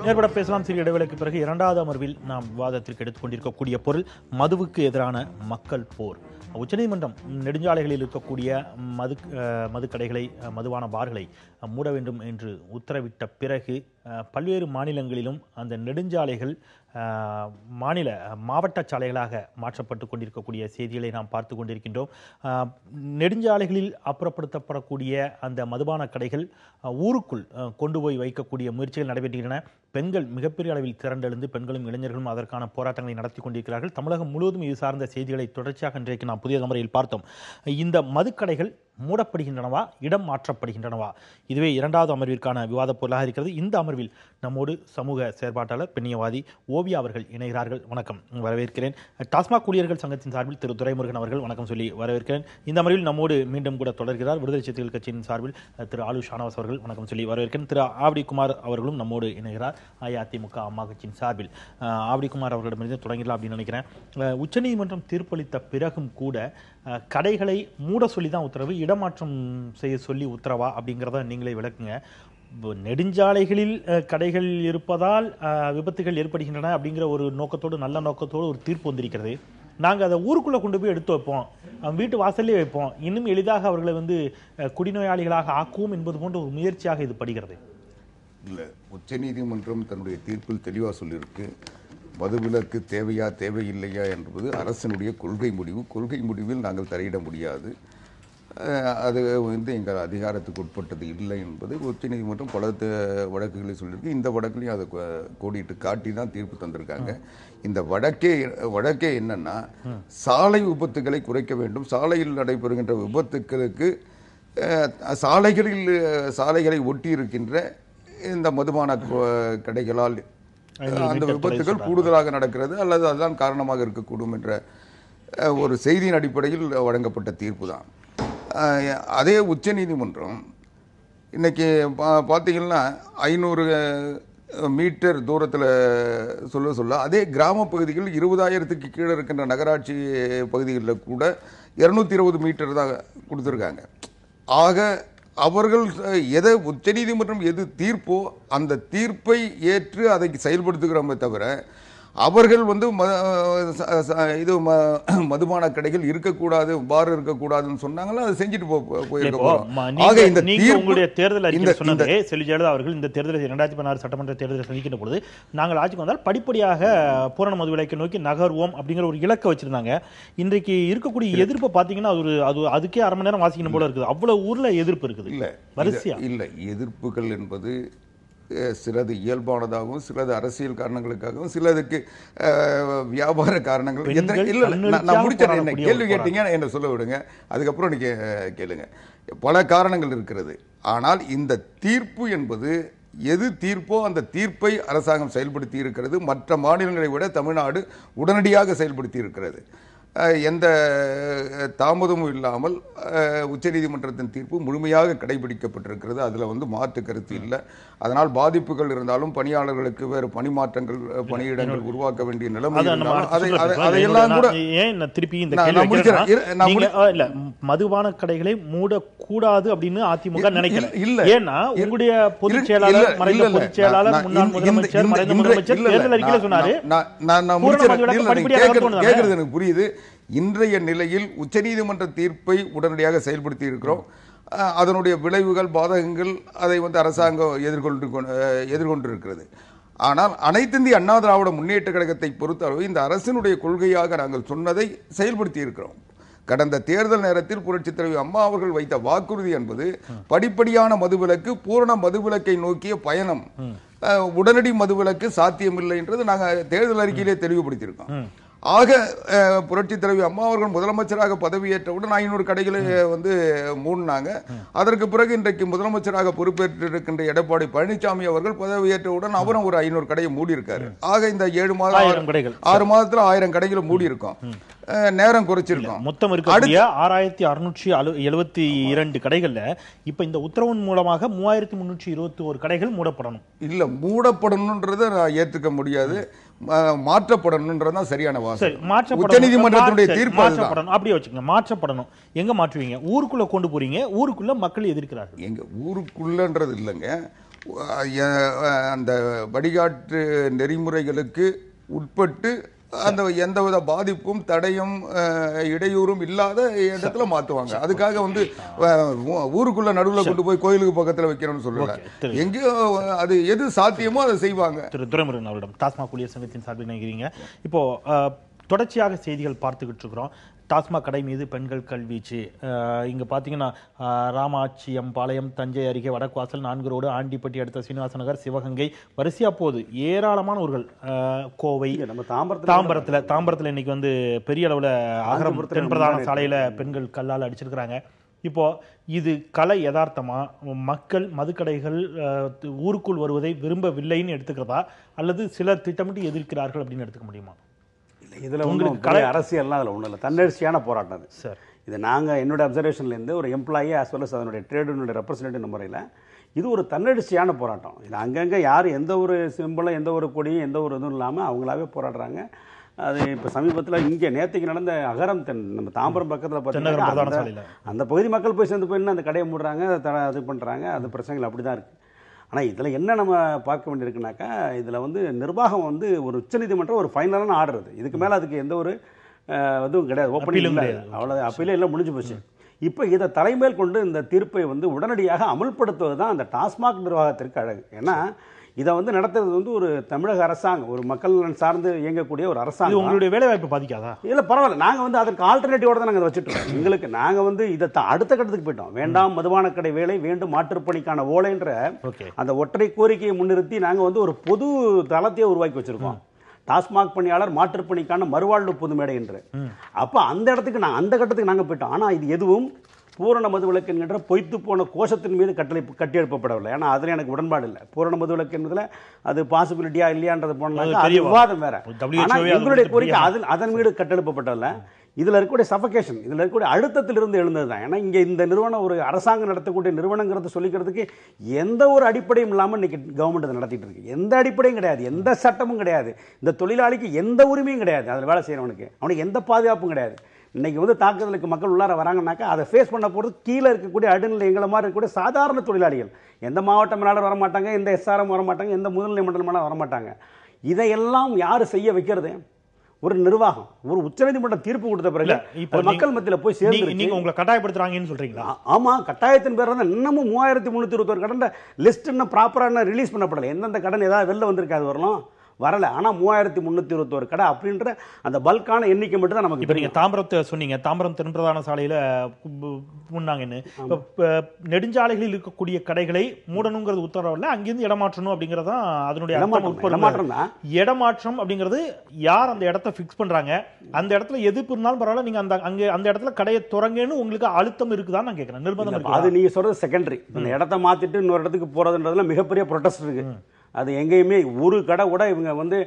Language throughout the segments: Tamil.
நேர்பட பேசலாம். சிறிய இடைவேளைக்கு பிறகு இரண்டாவது அமர்வில் நாம் விவாதத்திற்கு எடுத்துக் கொண்டிருக்கக்கூடிய பொருள் மதுவுக்கு எதிரான மக்கள் போர். உச்சநீதிமன்றம் நெடுஞ்சாலைகளில் இருக்கக்கூடிய மதுக்கடைகளை, மதுவான பார்களை மூட வேண்டும் என்று உத்தரவிட்ட பிறகு பல்வேறு மாநிலங்களிலும் அந்த நெடுஞ்சாலைகள் மாவட்ட சாலைகளாக மாற்றப்பட்டு கொண்டிருக்கக்கூடிய செய்திகளை நாம் பார்த்து கொண்டிருக்கின்றோம். நெடுஞ்சாலைகளில் அப்புறப்படுத்தப்படக்கூடிய அந்த மதுபான கடைகள் ஊருக்குள் கொண்டு போய் வைக்கக்கூடிய முயற்சிகள் நடைபெறுகின்றன. பெண்கள் மிகப்பெரிய அளவில் திரண்டெழுந்து பெண்களும் இளைஞர்களும் அதற்கான போராட்டங்களை நடத்தி கொண்டிருக்கிறார்கள். தமிழகம் முழுவதும் இது சார்ந்த செய்திகளை தொடர்ச்சியாக இன்றைக்கு நாம் புதிய தலைமுறையில் பார்த்தோம். இந்த மதுக்கடைகள் மூடப்படுகின்றனவா, இடம் மாற்றப்படுகின்றனவா? இதுவே இரண்டாவது அமர்விற்கான விவாத பொருளாக இருக்கிறது. இந்த அமர்வில் நம்மோடு சமூக செயற்பாட்டாளர் பெண்ணியவாதி ஓவியா அவர்கள் இணைகிறார்கள். வணக்கம், வரவேற்கிறேன். டாஸ்மாக் ஊழியர்கள் சங்கத்தின் சார்பில் திரு துரைமுருகன் அவர்கள் வணக்கம் சொல்லி வரவேற்கிறேன். இந்த அமர்வில் நம்மோடு மீண்டும் கூட தொடர்கிறார் விடுதலை சிறுத்தைகள் கட்சியின் சார்பில் திரு ஆலு ஷானவாஸ் அவர்கள் வணக்கம் சொல்லி வரவேற்கிறேன். திரு ஆவடிக்குமார் அவர்களும் நம்மோடு இணைகிறார் அஇஅதிமுக அம்மா கட்சியின் சார்பில். ஆவடிக்குமார் அவர்களிடமிருந்து தொடங்கிடலாம் அப்படின்னு நினைக்கிறேன். உச்சநீதிமன்றம் தீர்ப்பளித்த பிறகும் கூட கடைகளை மூட சொல்லி தான் உத்தரவு, இடமாற்றம் செய்ய சொல்லி உத்தரவா அப்படிங்கிறத நீங்களே விளக்குங்க. நெடுஞ்சாலைகளில் கடைகள் இருப்பதால் விபத்துகள் ஏற்படுகின்றன அப்படிங்கிற ஒரு நோக்கத்தோடு, நல்ல நோக்கத்தோடு ஒரு தீர்ப்பு வந்திருக்கிறது. நாங்கள் அதை ஊருக்குள்ளே கொண்டு போய் எடுத்து வைப்போம், வீட்டு வாசல்லே வைப்போம், இன்னும் எளிதாக அவர்களை குடிநோயாளிகளாக ஆக்குவோம் என்பது போன்ற ஒரு முயற்சியாக இது படுகிறது. இல்லை, உச்சநீதிமன்றம் தன்னுடைய தீர்ப்பில் தெளிவாக சொல்லியிருக்கு. மதுவிலக்கு தேவையா தேவையில்லையா என்பது அரசினுடைய கொள்கை முடிவு. கொள்கை முடிவில் நாங்கள் தலையிட முடியாது. அது எங்கள் அதிகாரத்துக்கு உட்பட்டது இல்லை என்பது உச்சநீதிமன்றம் பல வழக்குகளை சொல்லியிருக்கு. இந்த வழக்குலையும் அதை கோடிட்டு காட்டி தான் தீர்ப்பு தந்திருக்காங்க. இந்த வழக்கே என்னன்னா, சாலை விபத்துகளை குறைக்க வேண்டும். சாலையில் நடைபெறுகின்ற விபத்துக்களுக்கு சாலைகளை ஒட்டி இருக்கின்ற இந்த மதுபான கடைகளால் அந்த விபத்துகள் கூடுதலாக நடக்கிறது அல்லது அதுதான் காரணமாக இருக்கக்கூடும் என்ற ஒரு செய்தியின் அடிப்படையில் வழங்கப்பட்ட தீர்ப்பு தான். அதே உச்சநீதிமன்றம் இன்னைக்கு பார்த்தீங்கன்னா 500 மீட்டர் தூரத்தில் சொல்ல அதே கிராம பகுதிகள் 20,000க்கு கீழே இருக்கின்ற நகராட்சி பகுதிகளில் கூட 220 மீட்டர் தான் கொடுத்துருக்காங்க. ஆக அவர்கள் உச்சநீதிமன்றம் எது தீர்ப்போ அந்த தீர்ப்பை ஏற்று அதை செயல்படுத்துகிறோமே தவிர அவர்கள் மதுபான கடைகள் இருக்கக்கூடாது, பார் இருக்கக்கூடாதுன்னு சொன்னாங்களோ அதை செஞ்சுட்டு உங்களுடைய தேர்தல் அறிக்கை சொன்னதே செல்வி ஜெயலலிதா அவர்கள் இந்த தேர்தல் 2016 சட்டமன்ற தேர்தலை சந்திக்கின்ற பொழுது நாங்கள் ஆட்சிக்கு வந்தால் படிப்படியாக பூரண மது விலக்கை நோக்கி நகர்வோம் அப்படிங்கிற ஒரு இலக்கை வச்சிருந்தாங்க. இன்றைக்கு இருக்கக்கூடிய எதிர்ப்பு பாத்தீங்கன்னா அதுக்கே அரை மணி நேரம் வாசிக்கணும் போல இருக்குது. அவ்வளவு ஊர்ல எதிர்ப்பு இருக்குது. இல்ல வரிசையா இல்ல, எதிர்ப்புகள் என்பது சிலது இயல்பானதாகவும் சிலது அரசியல் காரணங்களுக்காகவும் சிலதுக்கு வியாபார காரணங்கள். நான் முடிச்சேன். கேள்வி கேட்டீங்க, என்ன சொல்ல விடுங்க, அதுக்கப்புறம் நீங்க கேளுங்க. பல காரணங்கள் இருக்கிறது. ஆனால் இந்த தீர்ப்பு என்பது எது தீர்ப்போ அந்த தீர்ப்பை அரசாங்கம் செயல்படுத்தி இருக்கிறது. மற்ற மாநிலங்களை விட தமிழ்நாடு உடனடியாக செயல்படுத்தி இருக்கிறது. எந்த தாமதமும் இல்லாமல் உச்சநீதிமன்றத்தின் தீர்ப்பு முழுமையாக கடைபிடிக்கப்பட்டிருக்கிறது. அதில் மாற்று கருத்து இல்லை. அதனால் பாதிப்புகள் இருந்தாலும் பணியாளர்களுக்கு வேறு பணிமாற்றங்கள், பணியிடங்கள் உருவாக்க வேண்டிய நிலைமை அதையெல்லாம் கூட திருப்பி மதுபான கடைகளை மூடக்கூடாது அப்படின்னு அதிமுக நினைக்கல. இல்ல, ஏன்னா உங்களுடைய பொதுச் செயலாளர், மறைந்த பொதுச் செயலாளர், முன்னாள் முதலமைச்சர், மறைந்த முதலமைச்சர் தேர்தல் அறிக்கையில சொன்னாரு. கேட்கறது எனக்கு புரியுது. இன்றைய நிலையில் உச்சநீதிமன்ற தீர்ப்பை உடனடியாக செயல்படுத்தி இருக்கிறோம். அதனுடைய விளைவுகள், பாதகங்கள் அதை அரசாங்கம் எதிர்கொண்டிருக்கிறது. ஆனால் அனைத்திந்திய அண்ணா திராவிட முன்னேற்ற கழகத்தை பொறுத்தளவு இந்த அரசினுடைய கொள்கையாக நாங்கள் சொன்னதை செயல்படுத்தி இருக்கிறோம். கடந்த தேர்தல் நேரத்தில் புரட்சித் தலைவி அம்மா அவர்கள் வைத்த வாக்குறுதி என்பது படிப்படியான மதுவிலக்கு, பூரண மதுவிலக்கை நோக்கிய பயணம். உடனடி மதுவிலக்கு சாத்தியமில்லை என்றது நாங்கள் தேர்தல் அறிக்கையிலே தெளிவுபடுத்தியிருக்கோம். ஆக புரட்சித் தலைவி அம்மா அவர்கள் முதலமைச்சராக பதவியேற்றவுடன் 500 கடைகளை மூடினாங்க. அதற்கு பிறகு இன்றைக்கு முதலமைச்சராக பொறுப்பேற்றிருக்கின்ற எடப்பாடி பழனிசாமி அவர்கள் பதவியேற்றவுடன் அவரும் ஒரு 500 கடையை மூடி இருக்காரு. ஆக இந்த 6 மாதத்துல 1000 கடைகளை மூடி இருக்கோம். நேரம் குறைச்சிருக்கோம். மொத்தம் இருக்கக்கூடிய 6672 கடைகள்ல இப்ப இந்த உத்தரவின் மூலமாக 3321 கடைகள் மூடப்படணும். இல்ல, மூடப்படணும்ன்றத நான் ஏற்றுக்க முடியாது. மாற்றப்படணும்ன்றதான் சரியான சரி, வாசகம். உச்சநீதிமன்றத்தினுடைய தீர்ப்பு அதுதான். மாற்றப்படணும். அப்படியே வச்சுக்கோங்க, மாற்றப்படணும். எங்க மாற்றுவீங்க? ஊருக்குள்ள கொண்டு போறீங்க, ஊருக்குள்ள மக்கள் எதிர்க்கிறார்கள். எங்க ஊருக்குள்ளன்றது இல்லைங்க, அந்த வழிகாட்டு நெறிமுறைகளுக்கு உட்பட்டு அந்த எந்தவித பாதிப்பும் தடையும் இடையூறும் இல்லாத இடத்துல மாத்துவாங்க. அதுக்காக வந்து ஊருக்குள்ள நடுவில் கொண்டு போய் கோயிலுக்கு பக்கத்துல வைக்கணும்னு சொல்லல. எங்கேயோ அது எது சாத்தியமோ அதை செய்வாங்க. திரு துரைமுருகன் அவரிடம் டாஸ்மாக் ஊழியர் சங்கத்தின் சார்பில் நினைக்கிறீங்க. இப்போ தொடர்ச்சியாக செய்திகள் பார்த்துக்கிட்டு இருக்கிறோம். டாஸ்மாக் கடை மீது பெண்கள் கல்வீச்சு. இங்கே பார்த்தீங்கன்னா ராமாட்சியம் பாளையம், தஞ்சை அருகே வடக்குவாசல், 4 ரோடு, ஆண்டிப்பட்டி அடுத்த சீனிவாச நகர், சிவகங்கை, வரிசையா போகுது. ஏராளமானவர்கள். கோவை, நம்ம தாம்பரத்தில் இன்னைக்கு வந்து பெரிய அளவில் அகரம் தென்பிரதான சாலையில் பெண்கள் கல்லால் அடிச்சிருக்கிறாங்க. இப்போ இது கலை யதார்த்தமா? மக்கள் மதுக்கடைகள் ஊருக்குள் வருவதை விரும்பவில்லைன்னு எடுத்துக்கிறதா, அல்லது சிலர் திட்டமிட்டு எதிர்க்கிறார்கள் அப்படின்னு எடுத்துக்க முடியுமா? இதில் உங்களுக்கு கலை அரசியல்லாம் அதில் ஒன்றும் இல்லை, தன்னெழுச்சியான போராட்டம் அது சார். இது நாங்கள் என்னோட அப்சர்வேஷன்லேருந்து ஒரு எம்ப்ளாயி ஆஸ் வெல் அஸ் அதனுடைய ட்ரேடுனுடைய ரெப்ரஸன்டேட்டிவ் முறையில் இது ஒரு தன்னெழுச்சியான போராட்டம். இது அங்கங்கே யார் எந்த ஒரு சிம்பிளும் எந்த ஒரு கொடியும் எந்த ஒரு இதுவும் இல்லாமல் அவங்களாவே போராடுறாங்க. அது இப்போ சமீபத்தில் இங்கே நேற்றுக்கு நடந்த அகரம் நம்ம தாம்பரம் பக்கத்தில் பார்த்தீங்கன்னா அந்த பகுதி மக்கள் போய் சேர்ந்து போயின்னு அந்த கடையை மூடுறாங்க, இது பண்ணுறாங்க. அது பிரச்சனைகள் அப்படி தான் இருக்குது. ஆனால் இதில் என்ன நம்ம பார்க்க வேண்டியிருக்குனாக்கா, இதில் வந்து நிர்வாகம் வந்து ஒரு உச்சநீதிமன்றம் ஒரு ஃபைனலான ஆர்டர். இதுக்கு மேலே அதுக்கு எந்த ஒரு இதுவும் கிடையாது, ஓப்பனிங் இல்லை, அவ்வளோ அப்பீலே இல்லை, முடிஞ்சு போச்சு. இப்போ இதை தலைமையில் கொண்டு இந்த தீர்ப்பை வந்து உடனடியாக அமல்படுத்துவது தான் அந்த டாஸ்மாக் நிர்வாகத்திற்கு அழகு. ஏன்னா இதை வந்து நடத்துறது வந்து ஒரு தமிழக அரசாங்கம், ஒரு மக்கள் சார்ந்து இயங்கக்கூடிய ஒரு அரசாங்கம். உங்களுடைய வேலை வாய்ப்பு பாதிக்காதா? இல்லை, பரவாயில்ல. நாங்கள் வந்து அதற்கு ஆல்டர்னேட்டிவோட தான் நாங்கள் வச்சுட்டு இருக்கோம். எங்களுக்கு நாங்கள் வந்து இதை அடுத்த கட்டத்துக்கு போயிட்டோம். வேண்டாம் மதுபான கடை வேலை, வேண்டும் மாற்றுப்பணிக்கான ஓலைன்ற அந்த ஒற்றை கோரிக்கையை முன்னிறுத்தி நாங்கள் வந்து ஒரு பொது தளத்தையே உருவாக்கி வச்சிருக்கோம். டாஸ்மாக் பணியாளர் மாற்றுப்பணிக்கான மறுவாழ்வு பொது மேடை என்று. அப்போ அந்த இடத்துக்கு அந்த கட்டத்துக்கு நாங்கள் போயிட்டோம். ஆனால் இது எதுவும் பூரண மதுவிலக்கு என்கின்ற பொய்த்து போன கோஷத்தின் மீது கட்டியெழுப்பப்படவில்லை. ஏன்னா அதில் எனக்கு உடன்பாடு இல்லை. பூரண மதுவிலக்கு என்பதில் அது பாசிபிலிட்டியா இல்லையான்றது போனாங்க, அது விவாதம் வேற. ஆனால் எங்களுடைய கோரிக்கை அதன் மீது கட்டெழுப்பப்பட்டதில்லை. இதில் இருக்கக்கூடிய சஃபகேஷன், இதில் இருக்கக்கூடிய அழுத்தத்திலிருந்து எழுந்தது தான். ஏன்னா இங்கே இந்த நிறுவனம் ஒரு அரசாங்கம் நடத்தக்கூடிய நிறுவனங்கிறது சொல்லிக்கிறதுக்கு எந்த ஒரு அடிப்படையும் இல்லாமல் இன்னைக்கு கவர்மெண்ட் அதை நடத்திட்டு இருக்கு. எந்த அடிப்படையும் கிடையாது, எந்த சட்டமும் கிடையாது, இந்த தொழிலாளிக்கு எந்த உரிமையும் கிடையாது, அதில் வேலை செய்யறவனுக்கு அவனுக்கு எந்த பாதுகாப்பும் கிடையாது. இன்னைக்கு வந்து தாக்குதலுக்கு மக்கள் உள்ளார வராங்கன்னாக்கா அதை ஃபேஸ் பண்ண போகிறது கீழே இருக்கக்கூடிய அடுநிலை எங்களை மாதிரி இருக்கக்கூடிய சாதாரண தொழிலாளிகள். எந்த மாவட்ட மேலாளர் வரமாட்டாங்க, எந்த எஸ்ஆர்எம் வரமாட்டாங்க, எந்த முதல்நிலை மண்டலமான வரமாட்டாங்க. இதையெல்லாம் யார் செய்ய வைக்கிறது? ஒரு நிர்வாகம். ஒரு உச்சநீதிமன்றம் தீர்ப்பு கொடுத்த பிறகு இப்போ மக்கள் மத்தியில் போய் சேர்ந்து நீங்க உங்களை கட்டாயப்படுத்துறாங்கன்னு சொல்றீங்களா? ஆமா, கட்டாயத்தின் பேர் தான் இன்னமும் 3321 கடன் லிஸ்ட் இன்னும் ப்ராப்பரான ரிலீஸ் பண்ணப்படலை. எந்தெந்த கடன் ஏதாவது வெளில வந்திருக்காது வரணும் வரல. ஆனால் 3321 கடை அப்படின்ற அந்த பல்கான எண்ணிக்கை மட்டும் தான் நமக்கு. இப்போ நீங்கள் தாம்பரத்தை சொன்னீங்க, தாம்பரம் தென்பிரதான சாலையில் முன்னாங்கன்னு. நெடுஞ்சாலைகளில் இருக்கக்கூடிய கடைகளை மூடணுங்கிறது உத்தரவில் அங்கிருந்து இடமாற்றணும் அப்படிங்கிறது தான் அதனுடைய இடமாற்றம் தான். இடமாற்றம் அப்படிங்கிறது யார் அந்த இடத்த ஃபிக்ஸ் பண்றாங்க, அந்த இடத்துல எதிர்ப்பு இருந்தாலும் பரவாயில்ல, நீங்க அந்த இடத்துல கடையை துறங்கன்னு உங்களுக்கு அழுத்தம் இருக்குதான்னு நான் கேட்கிறேன். நிர்பந்தம் அது நீங்க சொல்றது செகண்டரி. இந்த இடத்த மாத்திட்டு இன்னொரு இடத்துக்கு போறதுன்றதுல மிகப்பெரிய ப்ரொடெஸ்ட் இருக்கு. அது எங்கேயுமே ஒரு கடை கூட இவங்க வந்து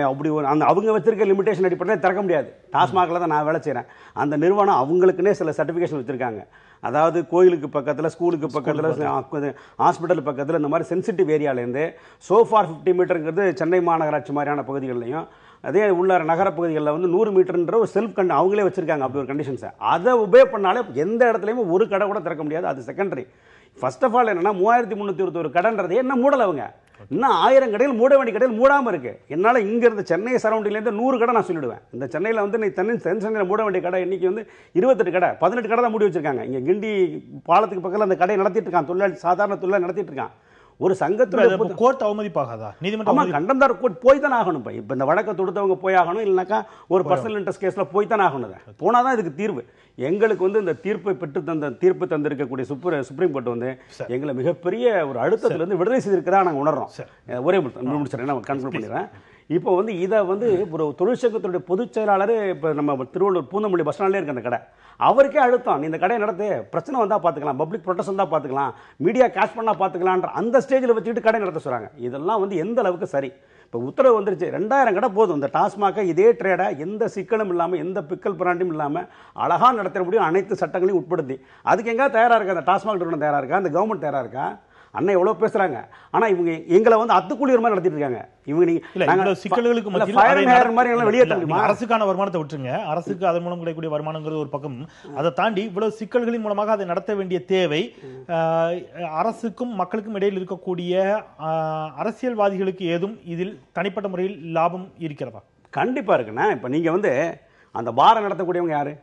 அப்படி அந்த அவங்க வச்சிருக்க லிமிடேஷன் அடிப்படையில் திறக்க முடியாது. டாஸ்மாகில் தான் நான் வேலை செய்கிறேன். அந்த நிறுவனம் அவங்களுக்குன்னே சில சர்டிஃபிகேஷன் வச்சுருக்காங்க. அதாவது கோயிலுக்கு பக்கத்தில், ஸ்கூலுக்கு பக்கத்தில், ஹாஸ்பிட்டல் பக்கத்தில், இந்த மாதிரி சென்சிட்டிவ் ஏரியாவிலேருந்து சோஃபார் 50 மீட்டருங்கிறது சென்னை மாநகராட்சி மாதிரியான பகுதிகள்லையும், அதே உள்ள நகரப்பகுதிகளில் வந்து 100 மீட்டர்ன்ற ஒரு செல்ஃப் அவங்களே வச்சுருக்காங்க. அப்படி ஒரு கண்டிஷன்ஸை அதை உபே பண்ணாலே எந்த இடத்துலையுமே ஒரு கடை கூட திறக்க முடியாது. அது செகண்டரி. ஃபர்ஸ்ட் ஆஃப் ஆல் என்னன்னா 3321 கடைன்றது என்ன மூடலை. அவங்க இன்னும் 1000 கடைகள் மூட வேண்டிய கடைகள் மூடாமல் இருக்கு. என்னால் இங்கிருந்து சென்னை சரௌண்டிங்லேருந்து 100 கடை நான் சொல்லிடுவேன். இந்த சென்னையில் வந்து நீ தென்சென்னையில் மூட வேண்டிய கடை இன்னைக்கு வந்து 28 கடை, 18 கடை தான் மூடி வச்சிருக்காங்க. இங்கே கிண்டி பாலத்துக்கு பக்கத்தில் அந்த கடை நடத்திட்டு இருக்கான் தொழிலாளி, சாதாரண தொழிலாளி நடத்திட்டு இருக்கான். ஒரு சங்கத்தில் கோர்ட் அவமதிப்பாகாதா? நீதிமன்றம் கண்டம்தார் கோர்ட் போய் தானே ஆகணும். இப்போ இந்த வழக்கை தொடுத்தவங்க போய் ஆகணும், இல்லைனாக்கா ஒரு பர்சனல் இன்ட்ரெஸ்ட் கேஸில் போய் தானே ஆகணும். போனால் தான் இதுக்கு தீர்வு. எங்களுக்கு வந்து இந்த தீர்ப்பை தீர்ப்பு தந்திருக்கக்கூடிய சுப்ரீம் கோர்ட் வந்து எங்களை மிகப்பெரிய ஒரு அழுத்தத்திலிருந்து விடுதலை செய்திருக்கிறதா நாங்கள் உணர்றோம். ஒரே முடிச்சிடறேன், நான் கன்க்ளூட் பண்ணிடுறேன். இப்போ வந்து இதை வந்து ஒரு தொழிற்சங்கத்துடைய பொதுச் செயலாளர், இப்போ நம்ம திருவள்ளூர் பூந்தமல்லி பஸ் ஸ்டாண்ட்லேயே இருக்க அந்த கடை, அவருக்கே அழுத்தம், நீ இந்த கடையை நடத்து, பிரச்சனை வந்தால் பார்த்துக்கலாம், பப்ளிக் ப்ரொடெஸ்ட் வந்தால் பார்த்துக்கலாம், மீடியா கேஷ் பண்ணால் பார்த்துக்கலான்ற அந்த ஸ்டேஜில் வச்சுக்கிட்டு கடை நடத்த சொல்கிறாங்க. இதெல்லாம் வந்து எந்த அளவுக்கு சரி? இப்போ உத்தரவு வந்துருச்சு, 2000 கடை போதும். இந்த டாஸ்மாக இதே ட்ரேடை எந்த சிக்கலும் இல்லாமல், எந்த பிக்கல் பிராண்டியும் இல்லாமல் அழகாக நடத்த முடியும், அனைத்து சட்டங்களையும் உட்படுத்தி. அதுக்கு எங்கே தயாராக இருக்கா? அந்த டாஸ்மாக் நிறுவனம் தயாராக இருக்கா? அந்த கவர்மெண்ட் தயாராக இருக்கா? அண்ணன் எவ்வளவு பேசுறாங்க, ஆனா இவங்க எங்களை வந்து அத்துக்கூலியர் மாதிரி நடத்திட்டு இருக்காங்க. இவங்க சிக்கல்களுக்கு அரசுக்கான வருமானத்தை விட்டுருங்க, அரசுக்கு அதன் மூலம் கிடைக்கக்கூடிய வருமானங்கிறது ஒரு பக்கம். அதை தாண்டி இவ்வளவு சிக்கல்களின் மூலமாக அதை நடத்த வேண்டிய தேவை அரசுக்கும் மக்களுக்கும் இடையில் இருக்கக்கூடிய அரசியல்வாதிகளுக்கு ஏதும் இதில் தனிப்பட்ட முறையில் லாபம் இருக்கிறதா? கண்டிப்பா இருக்குண்ணா. இப்ப நீங்க வந்து அந்த பாரை நடத்தக்கூடியவங்க யாரு?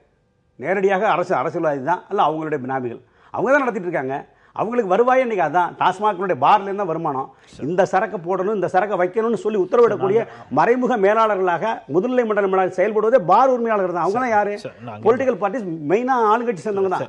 நேரடியாக அரசியல்வாதி தான், அல்ல அவங்களுடைய பினாமிகள், அவங்க தான் நடத்திட்டு இருக்காங்க. அவங்களுக்கு வருவாயே இன்னைக்கு அதான். டாஸ்மாக்னுடைய பார்ல இருந்தா வருமானம். இந்த சரக்கு போடணும், இந்த சரக்கு வைக்கணும்னு சொல்லி உத்தரவிடக்கூடிய மறைமுக மேலாளர்களாக முதுநிலை மண்டல செயல்படுவதே பார் உரிமையாளர்கள் தான். அவங்க தான் யாரு? பொலிட்டிக்கல் பார்ட்டிஸ், மெயினா ஆளுங்கட்சி சேர்ந்தவங்க தான்.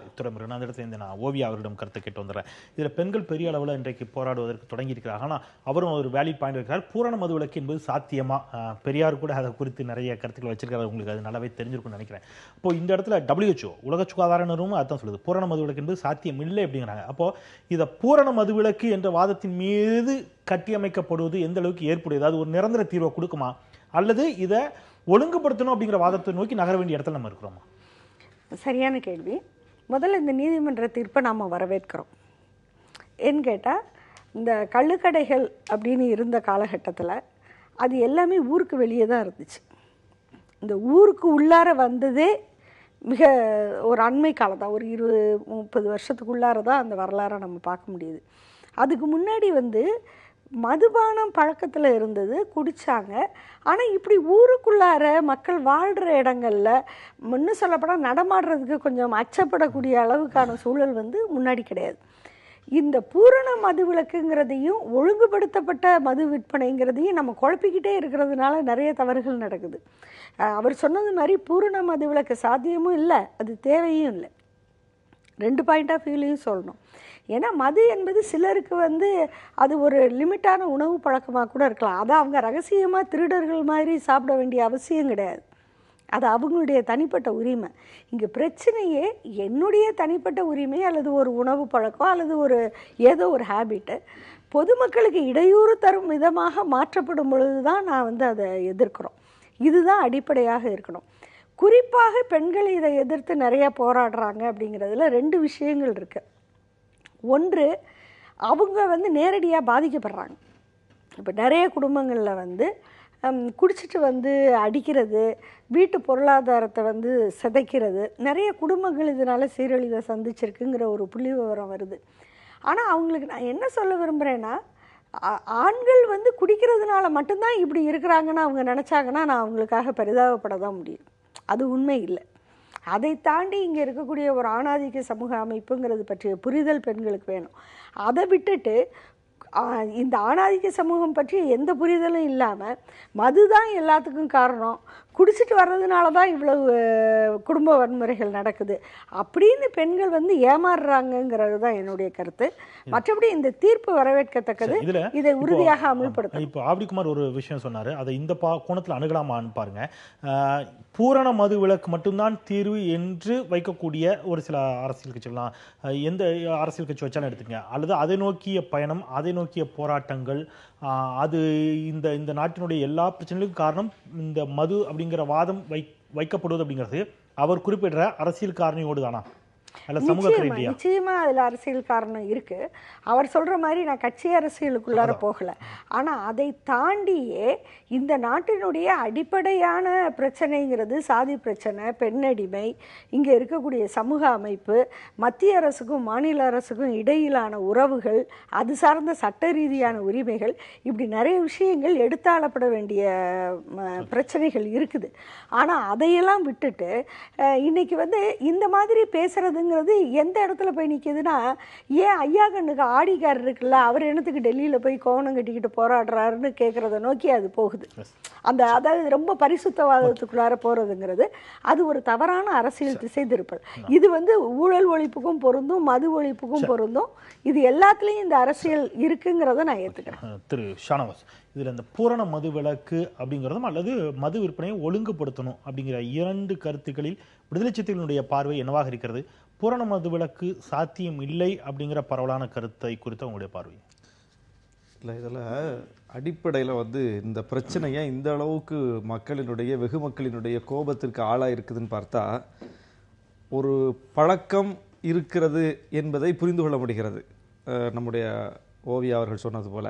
அந்த இடத்துல நான் ஓவியா அவரிடம் கருத்தை கேட்டு வந்துடுறேன். இதுல பெண்கள் பெரிய அளவில் இன்றைக்கு போராடுவதற்கு தொடங்கி இருக்கிறாங்க. ஆனா அவரும் ஒரு வேலிட் பாயிண்ட் வைக்கிறார். பூரண மதுவிலக்கு என்பது சாத்தியமா? பெரியார் கூட அதை குறித்து நிறைய கருத்துக்கள் வச்சிருக்காரு. உங்களுக்கு அது நல்லாவே தெரிஞ்சிருக்கும்னு நினைக்கிறேன். இப்போ இந்த இடத்துல WHO உலக சுகாதார நிறுவனம் அதான் சொல்லுது, பூரண மதுவிலக்கு என்பது சாத்தியம் இல்லை அப்படிங்கிறாங்க. அப்போ இத பூரண மதுவிலக்கு என்ற வாதத்தின் மீது கட்டியமைக்கப்படுவது எந்த அளவுக்கு ஏற்புடையது? அது ஒரு நிரந்தர தீர்வை கொடுக்குமா, அல்லது இதை ஒழுங்குபடுத்தணும் அப்படிங்கிற வாதத்தை நோக்கி நகர வேண்டிய இடத்துல நம்ம இருக்கிறோமா? சரியான கேள்வி. முதல்ல இந்த நீதிமன்ற தீர்ப்பை நாம் வரவேற்கிறோம். ஏன்னு கேட்டால், இந்த கள்ளுக்கடைகள் அப்படின்னு இருந்த காலகட்டத்தில் அது எல்லாமே ஊருக்கு வெளியே தான் இருந்துச்சு. இந்த ஊருக்கு உள்ளார வந்ததே மிக ஒரு அண்மை காலம் தான், ஒரு 20-30 வருஷத்துக்குள்ளார தான் அந்த வரலாறை நம்ம பார்க்க முடியுது. அதுக்கு முன்னாடி வந்து மதுபானம் பழக்கத்தில் இருந்தது, குடித்தாங்க. ஆனால் இப்படி ஊருக்குள்ளார மக்கள் வாழ்கிற இடங்களில் இன்னும் சொல்லப்போனால் நடமாடுறதுக்கு கொஞ்சம் அச்சப்படக்கூடிய அளவுக்கான சூழல் வந்து முன்னாடி கிடையாது. இந்த பூரண மதுவிலக்குங்கிறதையும் ஒழுங்குபடுத்தப்பட்ட மது விற்பனைங்கிறதையும் நம்ம குழப்பிக்கிட்டே இருக்கிறதுனால நிறைய தவறுகள் நடக்குது. அவர் சொன்னது மாதிரி பூரண மதுவிலக்கு சாத்தியமும் இல்லை, அது தேவையும் இல்லை. 2 பாயிண்ட் ஆஃப் வியூலையும் சொல்லணும். ஏன்னா மது என்பது சிலருக்கு வந்து அது ஒரு லிமிட்டான உணவு பழக்கமாக கூட இருக்கலாம். அதை அவங்க ரகசியமாக திருடர்கள் மாதிரி சாப்பிட வேண்டிய அவசியம் கிடையாது. அது அவங்களுடைய தனிப்பட்ட உரிமை. இங்கே பிரச்சனையே என்னுடைய தனிப்பட்ட உரிமை அல்லது ஒரு உணவு பழக்கம் அல்லது ஏதோ ஒரு ஹேபிட்டு பொதுமக்களுக்கு இடையூறு தரும் விதமாக மாற்றப்படும் பொழுது தான் நான் வந்து அதை எதிர்க்கிறோம். இதுதான் அடிப்படையாக இருக்கணும். குறிப்பாக பெண்கள் இதை எதிர்த்து நிறையா போராடுறாங்க அப்படிங்கிறதுல 2 விஷயங்கள் இருக்குது. ஒன்று, அவங்க வந்து நேரடியாக பாதிக்கப்படுறாங்க. இப்போ நிறைய குடும்பங்களில் வந்து குடிச்சிட்டு வந்து அடிக்கிறது, வீட்டு பொருளாதாரத்தை வந்து சிதைக்கிறது, நிறைய குடும்பங்கள் இதனால் சீரழிவை சந்திச்சிருக்குங்கிற ஒரு புள்ளி விவரம் வருது. ஆனால் அவங்களுக்கு நான் என்ன சொல்ல விரும்புகிறேன்னா, ஆண்கள் வந்து குடிக்கிறதுனால மட்டும்தான் இப்படி இருக்கிறாங்கன்னு அவங்க நினச்சாங்கன்னா நான் அவங்களுக்காக பரிதாபப்பட தான் முடியும். அது உண்மை இல்லை. அதை தாண்டி இங்கே இருக்கக்கூடிய ஒரு ஆணாதிக்க சமூக அமைப்புங்கிறது பற்றிய புரிதல் பெண்களுக்கு வேணும். அதை விட்டுட்டு இந்த ஆணாதிக்க சமூகம் பற்றி எந்த புரிதலும் இல்லாமல் மது தான் எல்லாத்துக்கும் காரணம், குடிச்சிட்டு வர்றதுனால தான் இவ்வளவு குடும்ப வன்முறைகள் நடக்குது அப்படின்னு பெண்கள் வந்து ஏமாறுறாங்கங்கிறது தான் என்னுடைய கருத்து. மற்றபடி இந்த தீர்ப்பு வரவேற்கத்தக்கது, இதை உறுதியாக அமல்படுத்தும். இப்போ ஆப்டிகுமார் ஒரு விஷயம் சொன்னார், அதை இந்த கோணத்தில் அணுகலாமான்னு பாருங்க. பூரண மது விலக்கு மட்டும்தான் தீர்வு என்று வைக்கக்கூடிய ஒரு சில அரசியல் கட்சிகள்லாம், எந்த அரசியல் கட்சி வச்சாலும் எடுத்துங்க, அல்லது அதை நோக்கிய பயணம், அதை நோக்கிய போராட்டங்கள், அது இந்த நாட்டினுடைய எல்லா பிரச்சனைகளுக்கும் காரணம் இந்த மது அப்படிங்கிற வாதம் வைக்கப்படுவது அப்படிங்கிறது அவர் குறிப்பிடுற அரசியல் காரணியோடு தானா? நிச்சயமா அதுல அரசியல் காரணம் இருக்கு. அவர் சொல்ற மாதிரி நான் கட்சி அரசியலுக்குள்ளார போகல. ஆனா அதை தாண்டியே இந்த நாட்டினுடைய அடிப்படையான பிரச்சனைங்கிறது சாதி பிரச்சனை, பெண்ணடிமை, இங்க இருக்கக்கூடிய சமூக அமைப்பு, மத்திய அரசுக்கும் மாநில அரசுக்கும் இடையிலான உறவுகள், அது சார்ந்த சட்ட ரீதியான உரிமைகள், இப்படி நிறைய விஷயங்கள் எடுத்தாளப்பட வேண்டிய பிரச்சனைகள் இருக்குது. ஆனா அதையெல்லாம் விட்டுட்டு இன்னைக்கு வந்து இந்த மாதிரி பேசுறதுங்கிறது எந்த இடத்துல போய் நிற்கிதுன்னா, ஏன் ஐயா கண்ணுக்கு ஆடிக்கார் இருக்குல்ல, அவர் என்னத்துக்கு டெல்லியில் போய் கோவணம் கட்டிக்கிட்டு போராடுறாருன்னு கேட்குறத நோக்கி அது போகுது. அதாவது ரொம்ப பரிசுத்தவாதத்துக்குள்ளார போகிறதுங்கிறது அது ஒரு தவறான அரசியல் திசை திருப்பல். இது வந்து ஊழல் ஒழிப்புக்கும் பொருந்தும், மது ஒழிப்புக்கும் பொருந்தும். இது எல்லாத்துலேயும் இந்த அரசியல் இருக்குங்கிறத நான் ஏற்றுக்கிறேன். திரு ஷானவாஸ், இதில் இந்த பூரண மது விலக்கு அப்படிங்கிறதும் அல்லது மது விற்பனையை ஒழுங்குபடுத்தணும் அப்படிங்கிற 2 கருத்துக்களில் விடுதலை சிறுத்தைகளுடைய பார்வை என்னவாக இருக்கிறது? பூரண மது விலக்கு சாத்தியம் இல்லை அப்படிங்கிற பரவலான கருத்தை குறித்த உங்களுடைய பார்வை? இல்லை, இதில் அடிப்படையில் வந்து இந்த பிரச்சனையை இந்த அளவுக்கு வெகு மக்களினுடைய கோபத்திற்கு ஆளாயிருக்குதுன்னு பார்த்தா, ஒரு பழக்கம் இருக்கிறது என்பதை புரிந்து கொள்ள முடிகிறது. நம்முடைய ஓவியா அவர்கள் சொன்னது போல.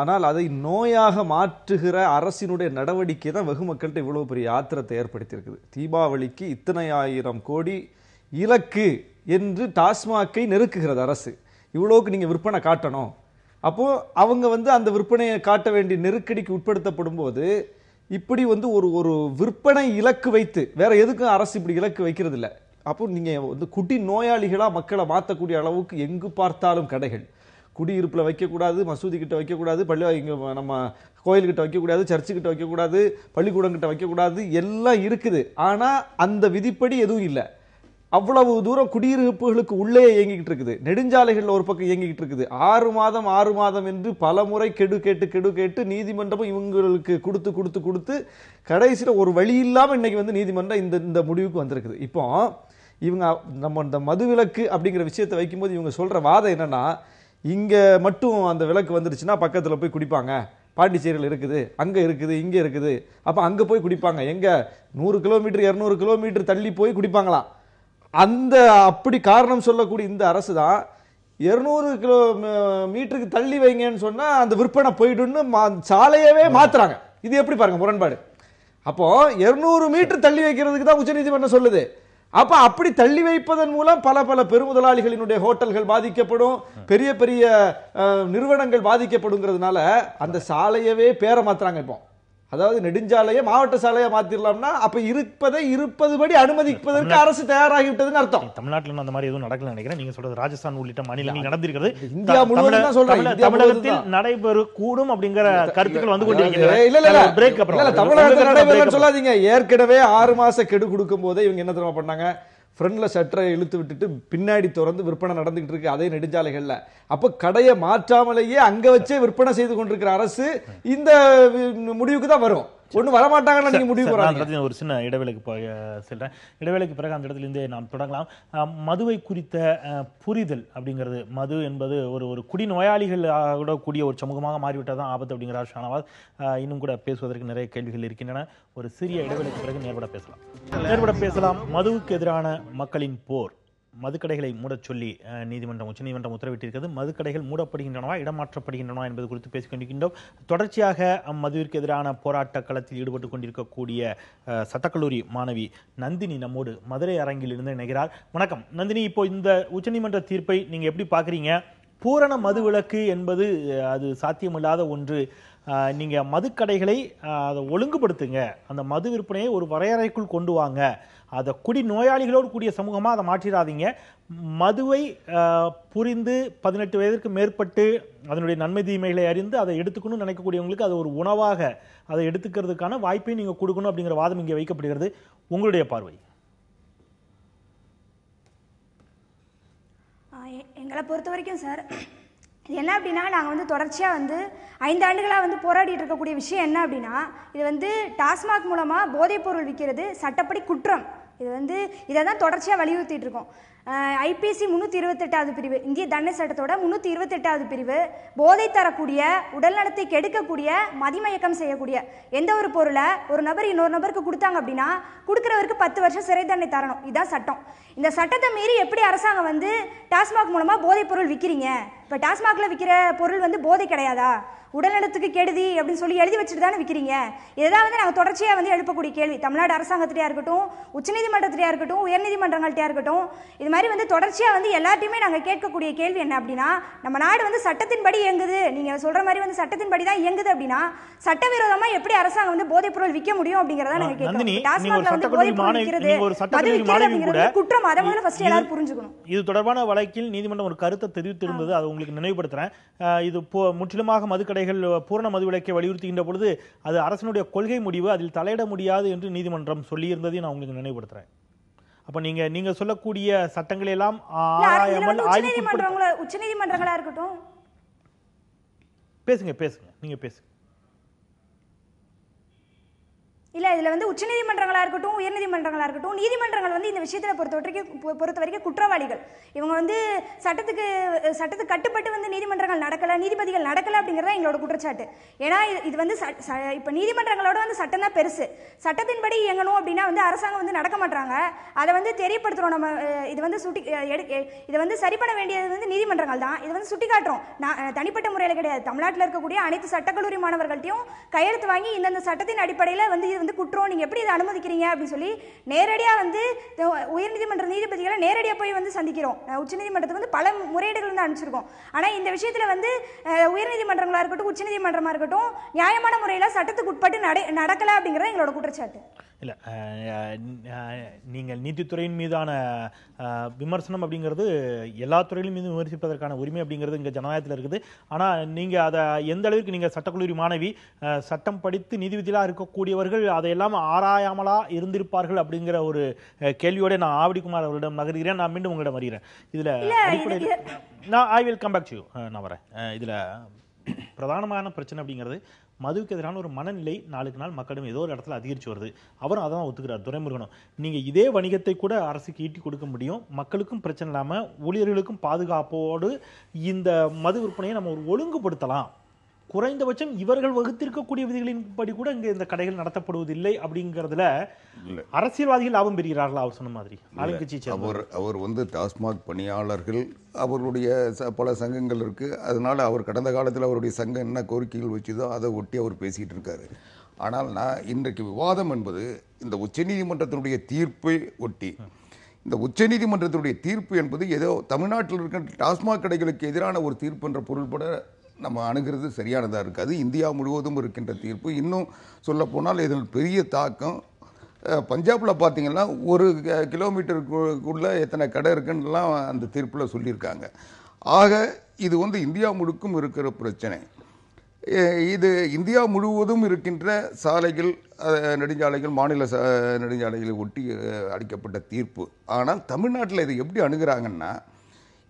ஆனால் அதை நோயாக மாற்றுகிற அரசினுடைய நடவடிக்கை தான் வெகு மக்கள்கிட்ட இவ்வளவு பெரிய ஆத்திரத்தை ஏற்படுத்தியிருக்குது. தீபாவளிக்கு இத்தனை 1000 கோடி இலக்கு என்று டாஸ்மாகை நெருக்குகிறது அரசு. இவ்வளவுக்கு நீங்க விற்பனை காட்டணும். அப்போ அவங்க அந்த விற்பனையை காட்ட வேண்டிய நெருக்கடிக்கு உட்படுத்தப்படும் போது இப்படி ஒரு விற்பனை இலக்கு வைத்து வேற எதுக்கும் அரசு இப்படி இலக்கு வைக்கிறது இல்லை. அப்போ நீங்க குடி நோயாளிகளா மக்களை மாற்றக்கூடிய அளவுக்கு எங்கு பார்த்தாலும் கடைகள், குடியிருப்புல வைக்கக்கூடாது, மசூதி கிட்ட வைக்கக்கூடாது, இங்க நம்ம கோயில்கிட்ட வைக்கக்கூடாது, சர்ச்சு கிட்ட வைக்கக்கூடாது, பள்ளிக்கூடம் கிட்ட வைக்கக்கூடாது, எல்லாம் இருக்குது. ஆனா அந்த விதிப்படி எதுவும் இல்லை. அவ்வளவு தூரம் குடியிருப்புகளுக்கு உள்ளே இயங்கிக்கிட்டு இருக்குது. நெடுஞ்சாலைகள்ல ஒரு பக்கம் இயங்கிக்கிட்டு இருக்குது. 6 மாதம் என்று பல முறை கெடு கேட்டு நீதிமன்றமும் இவங்களுக்கு கொடுத்து கடைசியில் ஒரு வழி இல்லாம இன்னைக்கு நீதிமன்றம் இந்த முடிவுக்கு வந்திருக்குது. இப்போ இவங்க நம்ம இந்த மதுவிலக்கு அப்படிங்கிற விஷயத்தை வைக்கும்போது இவங்க சொல்ற வாதம் என்னன்னா, இங்க மட்டும் அந்த விலக்கு வந்துருச்சுன்னா பக்கத்துல போய் குடிப்பாங்க, பாண்டிச்சேரியில் இருக்குது, அங்க இருக்குது, இங்க இருக்குது, அப்ப அங்க போய் குடிப்பாங்க. எங்க 100 கிலோமீட்டர் 200 கிலோமீட்டர் தள்ளி போய் குடிப்பாங்களாம். அப்படி காரணம் சொல்லக்கூடிய இந்த அரசு தான் 200 கிலோமீட்டருக்கு தள்ளி வைங்கன்னு சொன்னா அந்த விற்பனை போயிடுன்னு சாலையவே மாத்துறாங்க. இது எப்படி பாருங்க முரண்பாடு. அப்போ 200 மீட்டர் தள்ளி வைக்கிறதுக்கு தான் உச்சநீதிமன்றம் சொல்லுது. அப்ப அப்படி தள்ளி வைப்பதன் மூலம் பல பெருமுதலாளிகளினுடைய ஹோட்டல்கள் பாதிக்கப்படும், பெரிய பெரிய நிறுவனங்கள் பாதிக்கப்படுங்கிறதுனால அந்த சாலையவே பேரை மாத்துறாங்க. இப்போ அதாவது நெடுஞ்சாலையை மாவட்ட சாலையை மாத்திரலாம்னா அப்ப இருப்பதுபடி அனுமதிப்பதற்கு அரசு தயாராகிவிட்டதுன்னு அர்த்தம். தமிழ்நாட்டில் அந்த மாதிரி எதுவும் நடக்கல நினைக்கிறேன். நீங்க சொல்றது ராஜஸ்தான் உள்ளிட்ட மாநிலங்கள் நடந்திருக்கிறது. இந்தியா முழுவதும் தான் சொல்றேன். தமிழகத்தில் நடைபெற கூடும் அப்படிங்கிற கருத்துக்கள் வந்து கொண்டிருக்கிறது. இல்ல தமிழகத்தில் நடைபெறலன்னு சொல்லாதீங்க. ஏற்கனவே 6 மாச கெடு கொடுக்கும் போதே இவங்க என்ன தெரியுமா பண்ணாங்க, ஃப்ரண்ட்ல ஷட்டரை இழுத்து விட்டுட்டு பின்னாடி திறந்து விற்பனை நடந்துகிட்டு இருக்கு அதே நெடுஞ்சாலைகள்ல. அப்ப கடையை மாற்றாமலேயே அங்க வச்சே விற்பனை செய்து கொண்டிருக்கிற அரசு இந்த முடிவுக்கு தான் வரும். ஒண்ணு வரமாட்டாங்கன்னு நீங்க முடிவு போறாங்க. ஒரு சின்ன இடைவேளைக்கு செல்றேன். இடைவேளைக்கு பிறகு அந்த இடத்துல இருந்தே நாம் தொடங்கலாம். மதுவை குறித்த புரிதல் அப்படிங்கிறது, மது என்பது ஒரு குடி நோயாளிகள் கூடிய ஒரு சமூகமாக மாறிவிட்டதான் ஆபத்து அப்படிங்கிறார் ஷானவாஸ். இன்னும் கூட பேசுவதற்கு நிறைய கேள்விகள் இருக்கின்றன. ஒரு சிறிய இடைவேளைக்கு பிறகு நேர்பட பேசலாம். மதுவுக்கு எதிரான மக்களின் போர், மதுக்கடைகளை மூடச் சொல்லி உச்சநீதிமன்றம் உத்தரவிட்டிருக்கிறது. மதுக்கடைகள் மூடப்படுகின்றனவா, இடமாற்றப்படுகின்றனவா என்பது குறித்து பேசிக் கொண்டிருக்கின்றோம். தொடர்ச்சியாக மதுவிற்கு எதிரான போராட்ட களத்தில் ஈடுபட்டுக் கொண்டிருக்கக்கூடிய சட்டக்கல்லூரி மாணவி நந்தினி நம்மோடு மதுரை அரங்கில் இருந்து இணைகிறார். வணக்கம் நந்தினி. இப்போ இந்த உச்சநீதிமன்ற தீர்ப்பை நீங்க எப்படி பாக்குறீங்க? பூரண மதுவிலக்கு என்பது அது சாத்தியமில்லாத ஒன்று. நீங்க மதுக்கடைகளை அதை ஒழுங்குபடுத்துங்க, அந்த மது விற்பனையை ஒரு வரையறைக்குள் கொண்டு வாங்க, அதை குடி நோயாளிகளோடு கூடிய சமூகமாக அதை மாற்றிடாதீங்க. மதுவை புரிந்து 18 வயதிற்கு மேற்பட்டு அதனுடைய நன்மை தீமைகளை அறிந்து அதை எடுத்துக்கணும்னு நினைக்கக்கூடியவங்களுக்கு அது ஒரு உணவாக அதை எடுத்துக்கிறதுக்கான வாய்ப்பை நீங்க கொடுக்கணும் அப்படிங்கிற வாதம் இங்கே வைக்கப்படுகிறது. உங்களுடைய பார்வை? எங்களை பொறுத்த வரைக்கும் சார் என்ன அப்படின்னா, நாங்கள் தொடர்ச்சியாக 5 ஆண்டுகளாக போராடிட்டு இருக்கக்கூடிய விஷயம் என்ன அப்படின்னா, இது டாஸ்மாக் மூலமாக போதைப்பொருள் விற்கிறது சட்டப்படி குற்றம். இது இதை தான் தொடர்ச்சியாக வலியுறுத்திட்டு இருக்கோம். ஐபிசி 328வது பிரிவு, இந்திய தண்டனை சட்டத்தோட 328வது பிரிவு, போதை தரக்கூடிய, உடல்நலத்தை கெடுக்கக்கூடிய, மதிமயக்கம் செய்யக்கூடிய எந்த ஒரு பொருளை ஒரு நபர் இன்னொரு நபருக்கு கொடுத்தாங்க அப்படின்னா கொடுக்குறவருக்கு 10 வருஷம் சிறை தண்டனை தரணும். இதுதான் சட்டம். இந்த சட்டத்தை மீறி எப்படி அரசாங்கம் டாஸ்மாக் மூலமா போதைப் பொருள் விற்கிறீங்க? இப்போ டாஸ்மாக்ல விற்கிற பொருள் போதை கிடையாதா? உடல்நலத்துக்கு கெடுதி அப்படின்னு சொல்லி எழுதி வச்சுட்டு தானே விற்கிறீங்க. இதான் நாங்கள் தொடர்ச்சியாக எழுப்பக்கூடிய கேள்வி. தமிழ்நாடு அரசாங்கத்திலையா இருக்கட்டும், உச்சநீதிமன்றத்திலையா இருக்கட்டும், உயர்நீதிமன்றங்கள்டையா இருக்கட்டும், இது மாதிரி தொடர்ச்சியாக எல்லாத்தையுமே நாங்கள் கேட்கக்கூடிய கேள்வி என்ன அப்படின்னா, நம்ம நாடு சட்டத்தின்படி இயங்குது, நீங்கள் சொல்ற மாதிரி சட்டத்தின்படி தான் இயங்குது அப்படின்னா சட்டவிரோதமாக எப்படி அரசாங்கம் போதைப் பொருள் விற்க முடியும் அப்படிங்கிறத நாங்கள் கேட்கிறோம். டாஸ்மாக்ல போதைப் பொருள் விற்கிறது, மது விற்கிறது அப்படிங்கிறது குற்றம். அதை முதல்ல ஃபர்ஸ்ட் எல்லாரும் புரிஞ்சுக்கணும். இது தொடர்பான வழக்கில் நீதிமன்றம் ஒரு கருத்தை தெரிவித்திருந்தது, அதை உங்களுக்கு நினைவுபடுத்துறேன். இது முற்றிலுமாக மதுக்கடைகள் பூரண மதுவிலக்கை வலியுறுத்துகின்ற பொழுது அது அரசனுடைய கொள்கை முடிவு, அதில் தலையிட முடியாது என்று நீதிமன்றம் சொல்லியிருந்ததை நான் உங்களுக்கு நினைவுபடுத்துறேன். அப்ப நீங்க சொல்லக்கூடிய சட்டங்களை எல்லாம் உச்சநீதிமன்றங்களா இருக்கட்டும், பேசுங்க நீங்க பேசுங்க. இல்லை இதில் வந்து உச்சநீதிமன்றங்களாக இருக்கட்டும் உயர்நீதிமன்றங்களாக இருக்கட்டும் நீதிமன்றங்கள் வந்து இந்த விஷயத்தில் பொறுத்த வரைக்கும் குற்றவாளிகள். இவங்க வந்து சட்டத்துக்கு கட்டுப்பட்டு வந்து நீதிமன்றங்கள் நடக்கலை, நீதிபதிகள் நடக்கலை அப்படிங்கிறத எங்களோட குற்றச்சாட்டு. ஏன்னா இது வந்து இப்போ நீதிமன்றங்களோட வந்து சட்டம் தான் பெருசு. சட்டத்தின்படி இயங்கணும் அப்படின்னா வந்து அரசாங்கம் வந்து நடக்க மாட்டாங்க. அதை வந்து தெரியப்படுத்துகிறோம். நம்ம இது வந்து இதை வந்து சரி பண்ண வேண்டியது வந்து நீதிமன்றங்கள் தான். இது வந்து சுட்டி காட்டுறோம். தனிப்பட்ட முறையில் கிடையாது. தமிழ்நாட்டில் இருக்கக்கூடிய அனைத்து சட்டக்கல்லூரி மாணவர்கள்ட்டையும் கையெழுத்து வாங்கி இந்தந்த சட்டத்தின் அடிப்படையில் வந்து வந்து குற்றம், நீங்க எப்படி இதை அனுமதிக்கிறீங்க அப்படின்னு சொல்லி நேரடியா வந்து உயர்நீதிமன்ற நீதிபதிகளை நேரடியா போய் வந்து சந்திக்கிறோம். உச்சநீதிமன்றத்துக்கு வந்து பல முறையீடுகள் வந்து அனுப்பிச்சிருக்கோம். ஆனா இந்த விஷயத்துல வந்து உயர்நீதிமன்றங்களா இருக்கட்டும் உச்சநீதிமன்றமா இருக்கட்டும் நியாயமான முறையில சட்டத்துக்கு உட்பட்டு நடக்கல அப்படிங்கறது எங்களோட குற்றச்சாட்டு. இல்லை, நீங்கள் நீதித்துறையின் மீதான விமர்சனம் அப்படிங்கிறது எல்லா துறையிலும் மீது விமர்சிப்பதற்கான உரிமை அப்படிங்கிறது இங்கே ஜனநாயகத்தில் இருக்குது. ஆனால் நீங்கள் அதை எந்த அளவுக்கு நீங்கள் சட்டக்கல்லூரி மாணவி, சட்டம் படித்து நீதிபதியாக இருக்கக்கூடியவர்கள் அதையெல்லாம் ஆராயாமலா இருந்திருப்பார்கள் அப்படிங்கிற ஒரு கேள்வியோடு நான் ஆவடிக்குமார் அவர்களிடம் நகர்கிறேன். நான் மீண்டும் உங்களிடம் வருகிறேன். இதில் அடிப்படையில் நான் I will come back to you. நான் வரேன். இதில் பிரதானமான பிரச்சனை அப்படிங்கிறது மதுவுக்கு எதிரான ஒரு மனநிலை நாளுக்கு நாள் மக்களிடம் ஏதோ ஒரு இடத்துல அதிகரித்து வருது. அவரும் அதான் ஒத்துக்கிறார், துரைமுருகனும். நீங்கள் இதே வணிகத்தை கூட அரசுக்கு ஈட்டி கொடுக்க முடியும், மக்களுக்கும் பிரச்சனை இல்லாமல் ஊழியர்களுக்கும் பாதுகாப்போடு இந்த மது விற்பனையை நம்ம ஒரு ஒழுங்குபடுத்தலாம். குறைந்தபட்சம் இவர்கள் வகுத்திருக்கக்கூடிய விதிகளின்படி கூட இங்கே இந்த கடைகள் நடத்தப்படுவதில்லை அப்படிங்கிறதுல அரசியல்வாதிகள் லாபம் பெறுகிறார்களா? அவர் சொன்ன மாதிரி ஆளுங்கட்சி அவர் வந்து டாஸ்மாக் பணியாளர்கள் அவர்களுடைய பல சங்கங்கள் இருக்கு. அதனால அவர் கடந்த காலத்தில் அவருடைய சங்கம் என்ன கோரிக்கைகள் வச்சுதோ அதை ஒட்டி அவர் பேசிட்டு இருக்காரு. ஆனால் நான் இன்றைக்கு விவாதம் என்பது இந்த உச்சநீதிமன்றத்தினுடைய தீர்ப்பை ஒட்டி. இந்த உச்சநீதிமன்றத்தினுடைய தீர்ப்பு என்பது ஏதோ தமிழ்நாட்டில் இருக்கிற டாஸ்மாக் கடைகளுக்கு எதிரான ஒரு தீர்ப்பு என்ற பொருள்பட நம்ம அணுகிறது சரியானதாக இருக்காது. இந்தியா முழுவதும் இருக்கின்ற தீர்ப்பு. இன்னும் சொல்ல போனால் இதில் பெரிய தாக்கம் பஞ்சாபில் பார்த்தீங்கன்னா ஒரு கிலோமீட்டருக்குள்ள எத்தனை கடை இருக்குன்னுலாம் அந்த தீர்ப்பில் சொல்லியிருக்காங்க. ஆக இது வந்து இந்தியா முழுக்கும் இருக்கிற பிரச்சனை. இது இந்தியா முழுவதும் இருக்கின்ற சாலைகள், நெடுஞ்சாலைகள், மாநில நெடுஞ்சாலைகளை ஒட்டி அளிக்கப்பட்ட தீர்ப்பு. ஆனால் தமிழ்நாட்டில் இதை எப்படி அணுகிறாங்கன்னா,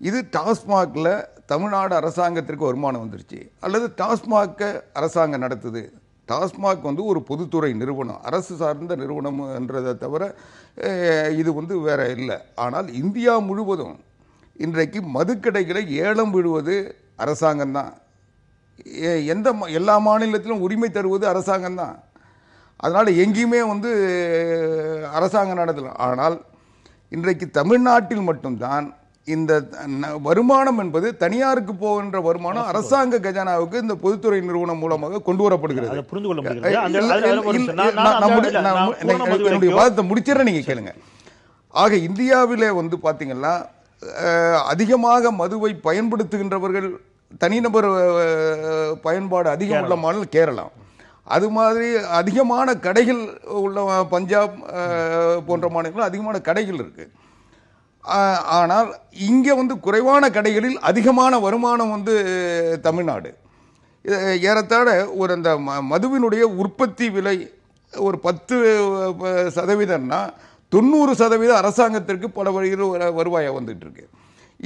இது டாஸ்மாகில் தமிழ்நாடு அரசாங்கத்திற்கு வருமானம் வந்துருச்சு, அல்லது டாஸ்மாகை அரசாங்கம் நடத்துது. டாஸ்மாக் வந்து ஒரு பொதுத்துறை நிறுவனம், அரசு சார்ந்த நிறுவனம் என்றதை தவிர இது வந்து வேற இல்லை. ஆனால் இந்தியா முழுவதும் இன்றைக்கு மதுக்கடைகளை ஏலம் விடுவது அரசாங்கம் தான். எல்லா மாநிலத்திலும் உரிமை தருவது அரசாங்கம் தான். அதனால் எங்கேயுமே வந்து அரசாங்கம் நடத்தலாம். ஆனால் இன்றைக்கு தமிழ்நாட்டில் மட்டும்தான் இந்த வருமானம் என்பது தனியாருக்கு போகின்ற வருமானம் அரசாங்க கஜானாவுக்கு இந்த பொதுத்துறை நிறுவனம் மூலமாக கொண்டு வரப்படுகிறது. என்னுடைய வாதத்தை முடிச்சிடறேன், நீங்க கேளுங்க. ஆக இந்தியாவிலே வந்து பாத்தீங்கன்னா அதிகமாக மதுவை பயன்படுத்துகின்றவர்கள் தனிநபர் பயன்பாடு அதிகம் உள்ள மாநிலம் கேரளா. அது மாதிரி அதிகமான கடைகள் உள்ள பஞ்சாப் போன்ற மாநிலங்கள் அதிகமான கடைகள் இருக்கு. ஆனால் இங்கே வந்து குறைவான கடைகளில் அதிகமான வருமானம் வந்து தமிழ்நாடு. ஏறத்தாழ ஒரு அந்த மதுவினுடைய உற்பத்தி விலை ஒரு 10%னா 90% அரசாங்கத்திற்கு பல வழியில் வருவாயாக வந்துட்டு இருக்கு.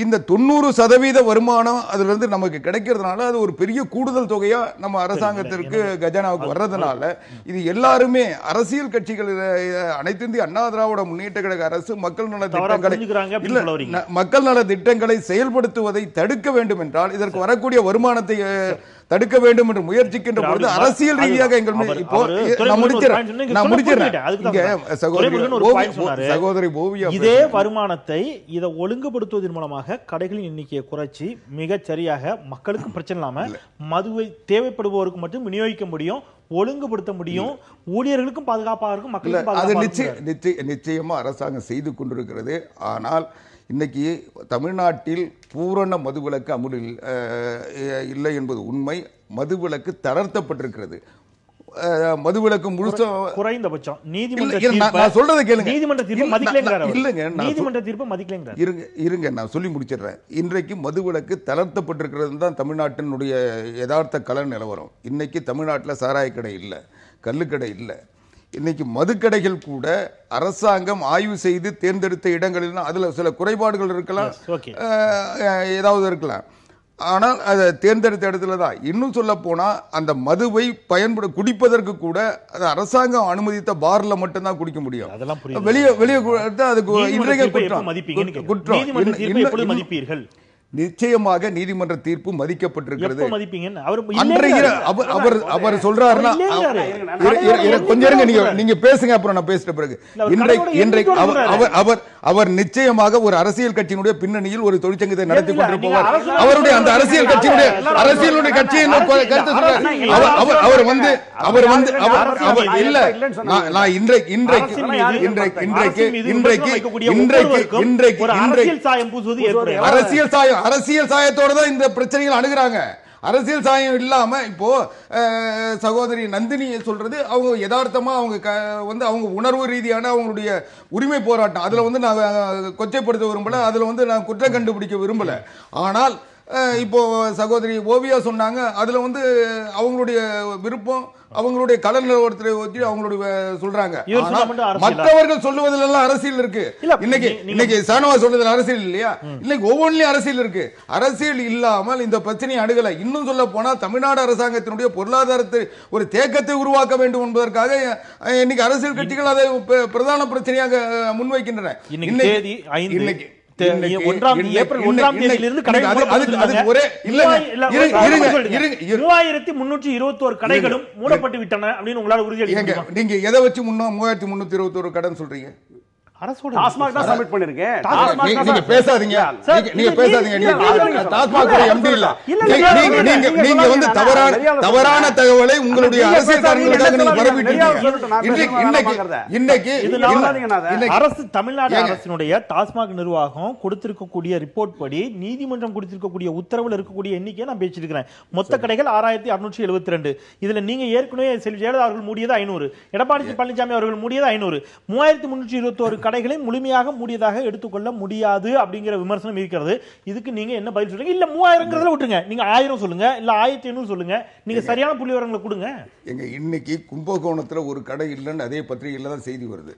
இந்த 90% வருமானம் அதுல இருந்து நமக்கு கிடைக்கிறதுனால அது ஒரு பெரிய கூடுதல் தொகையா நம்ம அரசாங்கத்திற்கு கஜானாவுக்கு வர்றதுனால இது எல்லாருமே அரசியல் கட்சிகள், அனைத்து இந்திய அண்ணா திராவிட முன்னேற்ற கழக அரசு மக்கள் நல திட்டங்களை செயல்படுத்துவதை தடுக்க வேண்டும் என்றால் இதற்கு வரக்கூடிய வருமானத்தை தடுக்க வேண்டும் என்று முயற்சிக்கின்ற பொழுது அரசியல் ரீதியாக எங்கள் சகோதரி ஓவியா இதே வருமானத்தை இதை ஒழுங்குபடுத்துவதன் மூலமாக கடைகளின் எண்ணிக்கையை குறைச்சி மிகச் சரியாக மக்களுக்கு பிரச்சனை இல்லாம மதுவை தேவைப்படுபவருக்கு மட்டும் விநியோகிக்க முடியும், ஒழுங்குபடுத்த முடியும், ஊழியர்களுக்கும் பாதுகாப்பாக இருக்கும், மக்களுக்கும் நிச்சயமா அரசாங்கம் செய்து கொண்டிருக்கிறது. ஆனால் இன்னைக்கு தமிழ்நாட்டில் பூரண மதுவிலக்கு அமுலில் இல்லை என்பது உண்மை. மதுவிலக்கு தளர்த்தப்பட்டிருக்கிறது. மதுவிலக்கு முழுசா குறைந்தபட்சம் நான் சொல்றதை கேளுங்க. நீதிமன்ற தீர்ப்பு மதிக்கலைங்கிறார். இருங்க நான் சொல்லி முடிச்சிடுறேன். இன்றைக்கு மதுவிலக்கு தளர்த்தப்பட்டிருக்கிறது தான் தமிழ்நாட்டினுடைய யதார்த்த கள நிலவரம். இன்னைக்கு தமிழ்நாட்டில் சாராய கடை இல்லை, கள்ளுக்கடை இல்லை. இன்னைக்கு மதுக்கடைகள் கூட அரசாங்கம் ஆய்வு செய்து தேர்ந்தெடுத்த இடங்களில் அதுல சில குறைபாடுகள் இருக்கலாம், ஏதாவது இருக்கலாம். ஆனால் அதை தேர்ந்தெடுத்த இடத்துல தான். இன்னும் சொல்ல போனா அந்த மதுவை குடிப்பதற்கு கூட அது அரசாங்கம் அனுமதித்த பார்ல மட்டும்தான் குடிக்க முடியும். அதெல்லாம் புரியுது. வெளியே அதுக்கு இன்றைய மதிப்பீர்கள். நிச்சயமாக நீதிமன்ற தீர்ப்பு மதிக்கப்பட்டிருக்கிறது. அவர் சொல்றாருன்னா கொஞ்சம் இருங்க, நீங்க பேசுங்க, அப்புறம் நான் பேசிட்ட பிறகு. இன்றைக்கு அவர் நிச்சயமாக ஒரு அரசியல் கட்சியினுடைய பின்னணியில் ஒரு தொழிற்சங்கத்தை நடத்தி கொண்டிருப்பவர். அவருடைய அந்த அரசியல் கட்சியினுடைய கட்சியை கருத்து சொல்றாரு. அவர் இல்ல, நான் அரசியல் சாயத்தோட தான் இந்த பிரச்சனைகள் அணுகுறாங்க. அரசியல் சாயம் இல்லாம இப்போ சகோதரி நந்தினி சொல்றது அவங்க யதார்த்தமா அவங்க உணர்வு ரீதியான அவங்களுடைய உரிமை போராட்டம். அதுல நான் கொச்சைப்படுத்த விரும்பல, அதுல நான் குற்றம் கண்டுபிடிக்க விரும்பல. ஆனால் இப்போ சகோதரி ஓவியா சொன்னாங்க, அதுல அவங்களுடைய விருப்பம், அவங்களுடைய கடன் நிலவரத்தை வச்சு அவங்களுடைய சொல்றாங்க. மற்றவர்கள் சொல்லுவதிலெல்லாம் அரசியல் இருக்கு. இன்னைக்கு சானவா சொல்றதுல அரசியல் இல்லையா? இன்னைக்கு ஒவ்வொன்றிலும் அரசியல் இருக்கு. அரசியல் இல்லாமல் இந்த பிரச்சனையை அணுகல. இன்னும் சொல்ல போனா தமிழ்நாடு அரசாங்கத்தினுடைய பொருளாதாரத்தை ஒரு தேக்கத்தை உருவாக்க வேண்டும் என்பதற்காக இன்னைக்கு அரசியல் கட்சிகள் அதை பிரதான பிரச்சனையாக முன்வைக்கின்றன. இன்னைக்கு ஏப்ரல் 1ஆம் தேதியிலிருந்து 3321 கடைகளும் மூடப்பட்டு விட்டன அப்படின்னு உங்களால உறுதியளிக்க. நீங்க எதை வச்சு 3321 கடன் சொல்றீங்க? டாஸ்மாக் தான் சப்மிட் பண்ணிருக்கேன். நீங்க பேசாதீங்க, நீங்க பேசாதீங்க. டாஸ்மாக் எம்டி இல்ல. நீங்க தவறான தகவலை உங்களுடைய அரசியல்காரங்களுக்காக நீங்க பரப்பிட்டீங்க. அரசு, தமிழ்நாடு அரசினுடைய டாஸ்மாக் நிர்வாகம் கொடுத்திருக்கக்கூடிய ரிப்போர்ட் படி, நீதிமன்றம் கொடுத்திருக்கக்கூடிய உத்தரவில் இருக்கக்கூடிய எண்ணிக்கையை நான் பேசியிருக்கிறேன். மொத்த கடைகள் 6672. இதுல நீங்க ஏற்கனவே செல்வி ஜெயலலிதா அவர்கள் மூடியது 500, எடப்பாடி பழனிசாமி அவர்கள் மூடியது 500, 3321 கடைகளை முழுமையாக மூடியதாக எடுத்துக்கொள்ள முடியாது அப்படிங்கிற விமர்சனம் இருக்கிறது. இதுக்கு நீங்க என்ன பதில் சொல்றீங்க? இல்ல 3000 விட்டுருங்க, நீங்க 1000 சொல்லுங்க, இல்ல 1500 சொல்லுங்க, நீங்க சரியான புள்ளி விவரங்களை கொடுங்க. இன்னைக்கு கும்பகோணத்துல ஒரு கடை இல்லைன்னு அதே பத்திரிகையில தான் செய்தி வருது.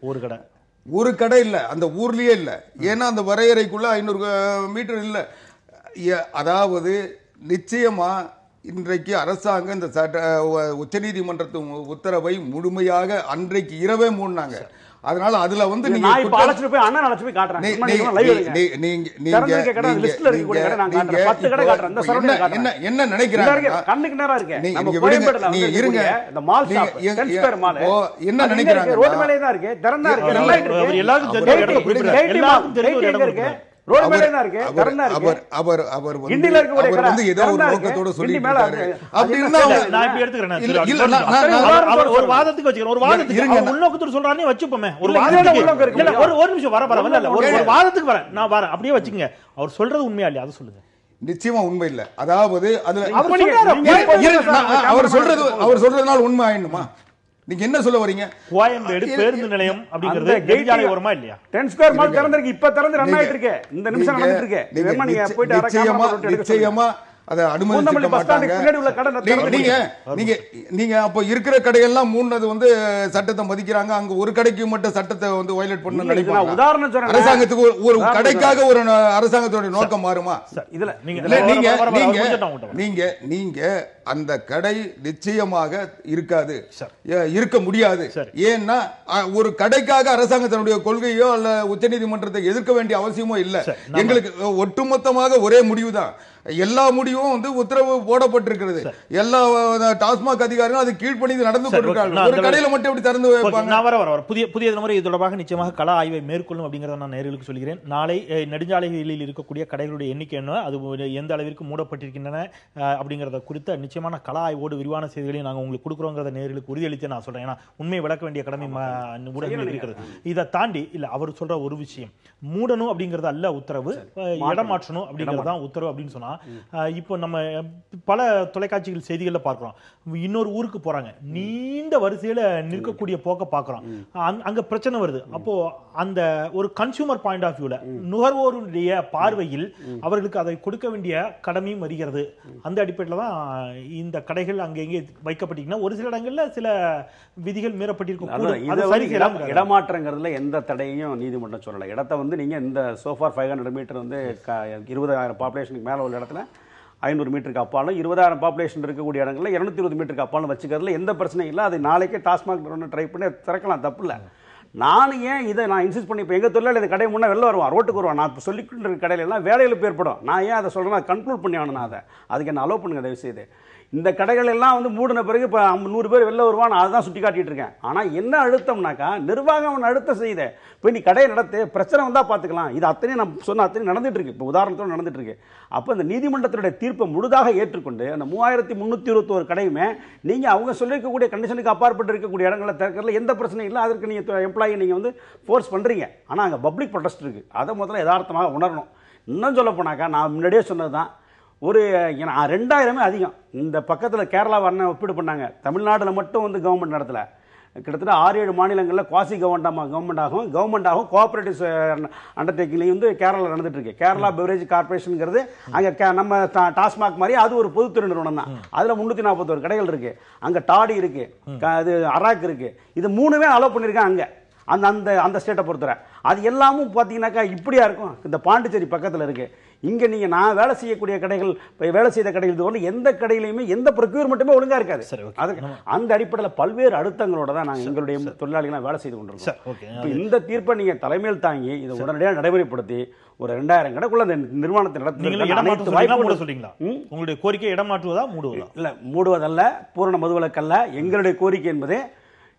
ஒரு கடை இல்ல, அந்த ஊர்லயே இல்ல. ஏன்னா அந்த வரையறைக்குள்ள 500 மீட்டர் இல்ல. அதாவது நிச்சயமா இன்றைக்கு அரசாங்கம் இந்த உச்சநீதிமன்றத்தின் உத்தரவை முழுமையாக அன்றைக்கு இரவே மூடினாங்க. அதனால அதுல நீங்க என்ன நினைக்கிறீங்க? என்ன நினைக்கிறாங்க? அவர் சொல்றது உண்மையா இல்லையா? அதை சொல்லுங்க. நிச்சயமா உண்மை இல்ல. அதாவது அவர் சொல்றதுனால உண்மை ஆயிடுமா? நீங்க என்ன சொல்ல வரீங்க? கோயம்பேடு பேருந்து நிலையம் அப்படிங்கிறது நெடுஞ்சாலை ஓரமா இல்லையா? 10 ஸ்கொயர் மால் திறந்திருக்கு, இப்ப திறந்து ரன் ஆயிட்டு இருக்கு, இந்த நிமிஷம் நடந்துட்டு இருக்கு. நீங்க போயிட்டு நிச்சயமா அதை அனுமதிக்க மாட்டாங்க. நீங்க அப்ப இருக்கிற கடையெல்லாம் மூணது சட்டத்தை மதிக்கிறாங்க. அங்க ஒரு கடைக்கு மட்டும் சட்டத்தை வயலேட் பண்ண நினைப்பாங்க. உதாரணம் சொல்றேன், அரசாங்கத்துக்கு ஒரு கடைக்காக ஒரு அரசாங்கத்தோட நோக்கம் மாறுமா? இதுல நீங்க அந்த கடை நிச்சயமாக இருக்காது, இருக்க முடியாது. ஏன்னா ஒரு கடைக்காக அரசாங்கத்தினுடைய கொள்கையோ அல்ல உச்சநீதிமன்றத்தை எதிர்க்க வேண்டிய அவசியமோ இல்ல. எங்களுக்கு ஒட்டுமொத்தமாக ஒரே முடிவுதான். எல்லா முடிவும் உத்தரவு போடப்பட்டிருக்கிறது. எல்லா டாஸ்மாக் அதிகாரிகளும் அது கீழ்ப்பணிந்து நடந்து கொண்டிருக்காங்க. ஒரு கடையில மட்டும் எப்படி திறந்து வைப்பாங்க? புதிய தலைமுறை இது தொடர்பாக நிச்சயமாக கள ஆய்வை மேற்கொள்ளும் அப்படிங்கறத நான் நேயர்களுக்கு சொல்கிறேன். நாளை நெடுஞ்சாலைகளில் இருக்கக்கூடிய கடைகளுடைய எண்ணிக்கை என்ன, அது எந்த அளவிற்கு மூடப்பட்டிருக்கின்றன அப்படிங்கறத குறித்த நிச்சயமான கள ஆய்வோடு விரிவான செய்திகளையும் நாங்கள் உங்களுக்கு கொடுக்குறோங்கிறத நேயர்களுக்கு உறுதியளித்து நான் சொல்றேன். ஏன்னா உண்மை விளக்க வேண்டிய கடமை ஊடகங்கள் இருக்கிறது. இதை தாண்டி இல்ல அவர் சொல்ற ஒரு விஷயம், மூடணும் அப்படிங்கறது அல்ல உத்தரவு, இடமாற்றணும் அப்படிங்கிறது தான் உத்தரவு அப்படின்னு சொன்னா, இப்போ நம்ம பல தொலைக்காட்சிகள் செய்திகள்ல பார்க்கிறோம். இன்னொரு ஊருக்கு போறாங்க, நீண்ட வரிசையில நிற்கக்கூடிய போக்க பார்க்கிறோம். அங்க பிரச்சனை வருது. அப்போ அந்த ஒரு கன்சூமர் பாயிண்ட் ஆஃப் வியூல, நுகர்வோருடைய பார்வையில் அவர்களுக்கு அதை கொடுக்க வேண்டிய கடமையும் வருகிறது. அந்த அடிப்படையில் தான் இந்த கடைகள் அங்க எங்கே வைக்கப்பட்டீங்கன்னா ஒரு சில இடங்கள்ல சில விதிகள் மீறப்பட்டிருக்கும். இடமாற்றங்கிறதுல எந்த தடையும் நீதிமன்றம் சொல்லல. இடத்தை நீங்க இந்த சோஃபார் 500 மீட்டர் 20,000 பாப்புலேஷனுக்கு மேல உள்ள இடத்துல 500 மீட்டருக்கு அப்பாலும் 20,000 பாப்புலேஷன் இருக்கக்கூடிய இடங்களில் 220 மீட்டருக்கு அப்பாலும் வச்சுக்கிறதுல எந்த பிரச்சனையும் இல்லை. அது நாளைக்கே டாஸ்மாக் ட்ரை பண்ணி திறக்கலாம், தப்பு இல்லை. நான் ஏன் இதை இன்சிஸ்ட் பண்ணி இப்போ எங்கள் தொழிலாளி இந்த கடை முன்னே வெளில வருவான், ரோட்டுக்கு வருவான், நான் இப்போ சொல்லிக்கிட்டு இருக்க கடையில எல்லாம் வேலைகளுக்கு ஏற்படும். நான் ஏன் அதை சொல்கிறேன், கன்க்ளூட் பண்ணி ஆகணும். நான் அதுக்கு என்ன அலோவ் பண்ணுங்க தயவு செய்து. இந்த கடைகள் எல்லாம் வந்து மூடின பிறகு இப்போ 100 பேர் வெளில வருவான், நான் அதுதான் சுட்டி காட்டிட்டு இருக்கேன். ஆனால் என்ன அழுத்தம்னாக்கா நிர்வாகம் அழுத்தம் செய்யுது. இப்போ நீ கடையை நடத்து, பிரச்சனை வந்தால் பார்த்துக்கலாம். இது அத்தனையும் நான் சொன்ன அத்தனையும் நடந்துட்டு இருக்கு, இப்போ உதாரணத்தோடு நடந்துட்டு இருக்கு. அப்போ இந்த நீதிமன்றத்தினுடைய தீர்ப்பை முழுதாக ஏற்றுக்கொண்டு அந்த 3321 கடையுமே நீங்கள் அவங்க சொல்லியிருக்கக்கூடிய கண்டிஷனுக்கு அப்பாற்பட்டு இருக்கக்கூடிய இடங்களில் திறக்கிறதுல எந்த பிரச்சனையும் இல்லை. அதற்கு நீங்கள் எம்ப்ளாயி நீங்கள் வந்து ஃபோர்ஸ் பண்ணுறீங்க. ஆனால் அங்கே பப்ளிக் ப்ரொடெஸ்ட் இருக்குது, அதை முதல்ல யதார்த்தமாக உணரணும். இன்னும் சொல்ல போனாக்கா நான் முன்னாடியே சொன்னது தான், ஒரு 2000 அதிகம். இந்த பக்கத்தில் கேரளா வர ஒப்பீடு பண்ணாங்க. தமிழ்நாட்டில் மட்டும் வந்து கவர்மெண்ட் நடத்தல, கிட்டத்தட்ட 6-7 மாநிலங்களில் குவாசி கவர்மெண்டாகவும் கோஆபரேட்டிவ் அண்டர்டேக்கிங்லையும் வந்து கேரளா நடந்துட்டு இருக்கு. கேரளா பெவரேஜ் கார்பரேஷனுங்கிறது அங்கே நம்ம டாஸ்மாக் மாதிரி அது ஒரு பொதுத்துறை நிறுவனம் தான். அதில் 341 கடைகள் இருக்கு. அங்கே டாடி இருக்கு, அது அராக் இருக்கு. இது 3மே அலோவ் பண்ணியிருக்காங்க அங்கே அந்த அந்த ஸ்டேட்டை பொறுத்தவரை. அது எல்லாமும் பார்த்தீங்கன்னாக்கா இப்படியா இருக்கும். இந்த பாண்டிச்சேரி பக்கத்தில் இருக்கு. இங்கே நீங்கள் நான் வேலை செய்யக்கூடிய கடைகள், வேலை செய்த கடைகள் இது எந்த கடையிலையுமே எந்த ப்ரொக்யூர்மெண்ட்டுமே ஒழுங்காக இருக்காது. அதுக்கு அந்த அடிப்படையில் பல்வேறு அழுத்தங்களோட தான் நாங்கள் எங்களுடைய தொழிலாளிகளாக வேலை செய்து கொண்டிருக்கோம். இப்போ இந்த தீர்ப்பை நீங்கள் தலைமையில் தாங்கி இதை உடனடியாக நடைமுறைப்படுத்தி ஒரு 2000 கடைக்குள்ள அந்த நிர்மாணத்தை நடத்துறீங்களா? உங்களுடைய கோரிக்கை இடம் மாற்றுவதா மூடுவதா? இல்லை, மூடுவதல்ல, பூரண மதுவிலக்கல்ல. எங்களுடைய கோரிக்கை என்பது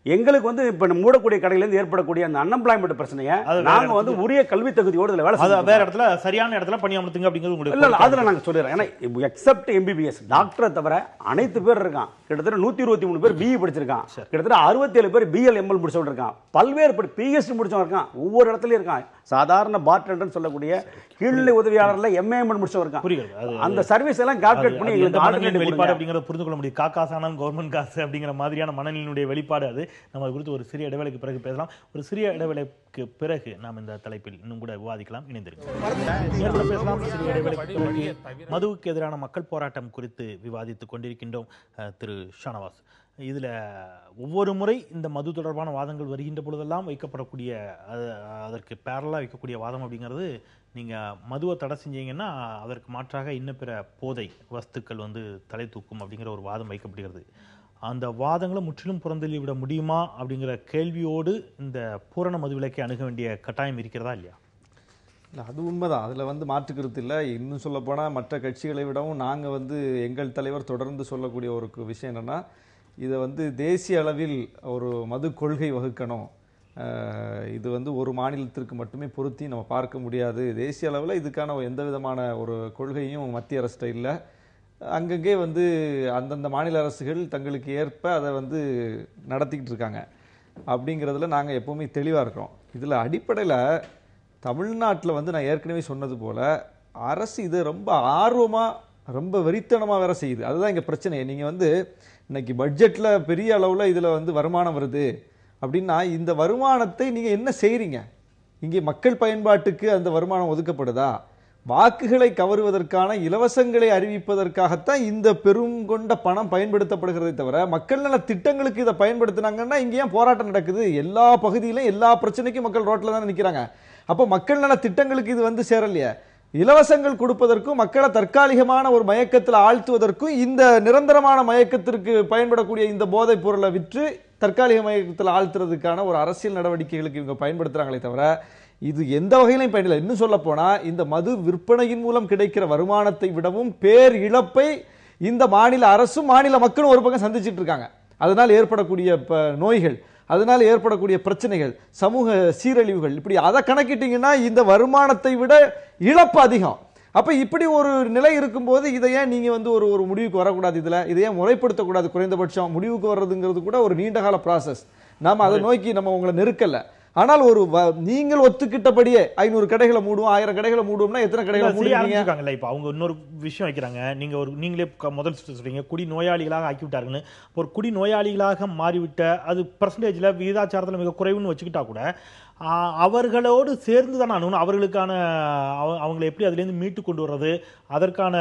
எங்களுக்கு வந்து இப்ப மூடக்கூடிய கடையிலிருந்து ஏற்படக்கூடிய அந்த அன்எம்ப்ளாய்மெண்ட் பிரச்சனையை நாங்க வந்து உரிய கல்வி தகுதியோடு வேலை செய்யணும். வேற இடத்துல சரியான இடத்துல பணியமர்த்துங்க அப்படிங்கிறது இல்ல, அதுல நாங்க சொல்லிடுறோம். ஏன்னா எக்ஸப்ட் எம்பிபிஎஸ் டாக்டரை தவிர அனைத்து பேர் இருக்கான். கிட்டத்தட்ட 123 பேர் பிஇ படிச்சிருக்கான். கிட்டத்தட்ட 67 பேர் பிஎல் எம்எல் முடிச்சவங்க இருக்கான். பல்வேறு பிஹெச்டி முடிச்சவங்க இருக்கான். ஒவ்வொரு இடத்துலயும் இருக்கான். சாதாரண பார்டெண்டர் சொல்லக்கூடிய கீழ்நிலை உதவியாளர்ல எம்ஏஎம் முடிச்சவங்க இருக்கான். அந்த சர்வீஸ் எல்லாம் கால்குலேட் பண்ணி எங்களுக்கு ஆல்டர்னேட்டிவ் வெளிப்பாடு அப்படிங்கறத புரிந்து கொள்ள முடியும். காக்காசானம் கவர்மெண்ட் காசு அப்படிங்கிற மாதிரியான மனநிலையினுடைய வெளிப்பாடு அது. நம்ம குறித்து ஒரு சிறிய இடைவேளைக்கு பிறகு பேசலாம். ஒரு சிறிய இடைவேளைக்கு பிறகு நாம் இந்த தலைப்பில் இன்னும் கூட விவாதிக்கலாம். இணைந்திருக்கிறோம், பேசலாம். சிறிய இடைவேளைக்கு பிறகு மதுவுக்கு எதிரான மக்கள் போராட்டம் குறித்து விவாதித்துக் கொண்டிருக்கின்றோம். திரு ஷானவாஸ், இதுல ஒவ்வொரு முறை இந்த மது தொடர்பான வாதங்கள் வருகின்ற பொழுதெல்லாம் வைக்கப்படக்கூடிய அதற்கு பேரலா வைக்கக்கூடிய வாதம் அப்படிங்கிறது, நீங்க மதுவை தடை செஞ்சீங்கன்னா அதற்கு மாற்றாக இன்னும் பிற போதை வஸ்துக்கள் வந்து தலை தூக்கும் அப்படிங்கிற ஒரு வாதம் வைக்கப்படுகிறது. அந்த வாதங்களை முற்றிலும் புறந்தள்ளி விட முடியுமா அப்படிங்கிற கேள்வியோடு இந்த பூரண மதுவிலக்கை அணுக வேண்டிய கட்டாயம் இருக்கிறதா இல்லையா? இல்லை, அது உண்மைதான். அதில் வந்து மாற்றுக்கிறது இல்லை. இன்னும் சொல்லப்போனால் மற்ற கட்சிகளை விடவும் நாங்கள் வந்து எங்கள் தலைவர் தொடர்ந்து சொல்லக்கூடிய ஒரு விஷயம் என்னென்னா, இதை வந்து தேசிய அளவில் ஒரு மது கொள்கை வகுக்கணும். இது வந்து ஒரு மாநிலத்திற்கு மட்டுமே பொருத்தி நம்ம பார்க்க முடியாது. தேசிய அளவில் இதுக்கான எந்த விதமான ஒரு கொள்கையும் மத்திய அரசு இல்லை. அங்கங்கே வந்து அந்தந்த மாநில அரசுகள் தங்களுக்கு ஏற்ப அதை வந்து நடத்திக்கிட்டு இருக்காங்க. அப்படிங்கிறதுல நாங்கள் எப்போவுமே தெளிவாக இருக்கிறோம். இதில் அடிப்படையில் தமிழ்நாட்டில் வந்து நான் ஏற்கனவே சொன்னது போல் அரசு இது ரொம்ப ஆர்வமாக ரொம்ப வெறித்தனமாக வேற செய்யுது. அதுதான் இங்கே பிரச்சனை. நீங்கள் வந்து இன்னைக்கு பட்ஜெட்டில் பெரிய அளவில் இதில் வந்து வருமானம் வருது அப்படின்னா, இந்த வருமானத்தை நீங்கள் என்ன செய்கிறீங்க? இங்கே மக்கள் பயன்பாட்டுக்கு அந்த வருமானம் ஒதுக்கப்படுதா? வாக்குகளை கவருவதற்கான இலவசங்களை அறிவிப்பதற்காகத்தான் இந்த பெருங்கொண்ட பணம் பயன்படுத்தப்படுகிறதை தவிர மக்கள் நல திட்டங்களுக்கு இதை பயன்படுத்தினாங்கன்னா இங்கே ஏன் போராட்டம் நடக்குது? எல்லா பகுதியிலும் எல்லா பிரச்சனைக்கும் மக்கள் ரோட்ல தானே நிற்கிறாங்க. அப்போ மக்கள் நல திட்டங்களுக்கு இது வந்து சேரலையே. இலவசங்கள் கொடுப்பதற்கும் மக்களை தற்காலிகமான ஒரு மயக்கத்தில் ஆழ்த்துவதற்கும் இந்த நிரந்தரமான மயக்கத்திற்கு பயன்படக்கூடிய இந்த போதைப் பொருளை விற்று தற்காலிக மயக்கத்தில் ஆழ்த்துறதுக்கான ஒரு அரசியல் நடவடிக்கைகளுக்கு இவங்க பயன்படுத்துறாங்களே தவிர இது எந்த வகையிலையும் பயனில்லை. இன்னும் சொல்ல போனா இந்த மது விற்பனையின் மூலம் கிடைக்கிற வருமானத்தை விடவும் பேர் இழப்பை இந்த மாநில அரசும் மாநில மக்களும் ஒரு பக்கம் சந்திச்சிட்டு இருக்காங்க. அதனால் ஏற்படக்கூடிய நோய்கள், அதனால ஏற்படக்கூடிய பிரச்சனைகள், சமூக சீரழிவுகள், இப்படி அதை கணக்கிட்டீங்கன்னா இந்த வருமானத்தை விட இழப்பு அதிகம். அப்ப இப்படி ஒரு நிலை இருக்கும்போது இதை ஏன் நீங்க வந்து ஒரு முடிவுக்கு வரக்கூடாது? இதை ஏன் முறைப்படுத்தக்கூடாது? குறைந்தபட்சம் முடிவுக்கு வர்றதுங்கிறது கூட ஒரு நீண்டகால ப்ராசஸ். நாம அதை நோக்கி நம்ம உங்களை நெருக்கல. ஆனால் ஒரு நீங்கள் ஒத்துக்கிட்டபடியே 500 கடைகளை மூடுவோம், 1000 கடைகளை மூடுவோம்னா எத்தனை கடைகளை மூடுவீங்க? இப்ப அவங்க இன்னொரு விஷயம் வைக்கிறாங்க. நீங்களே முதல் சொல்றீங்க குடி நோயாளிகளாக ஆக்கி விட்டாருன்னு. ஒரு குடி நோயாளிகளாக மாறிவிட்ட அது பர்சன்டேஜ்ல விகிதாச்சாரத்தில் மிக குறைவுன்னு வச்சுக்கிட்டா கூட அவர்களோடு சேர்ந்து தான் அணுகணும். அவர்களுக்கான அவங்களை எப்படி அதுலேருந்து மீட்டு கொண்டு வர்றது, அதற்கான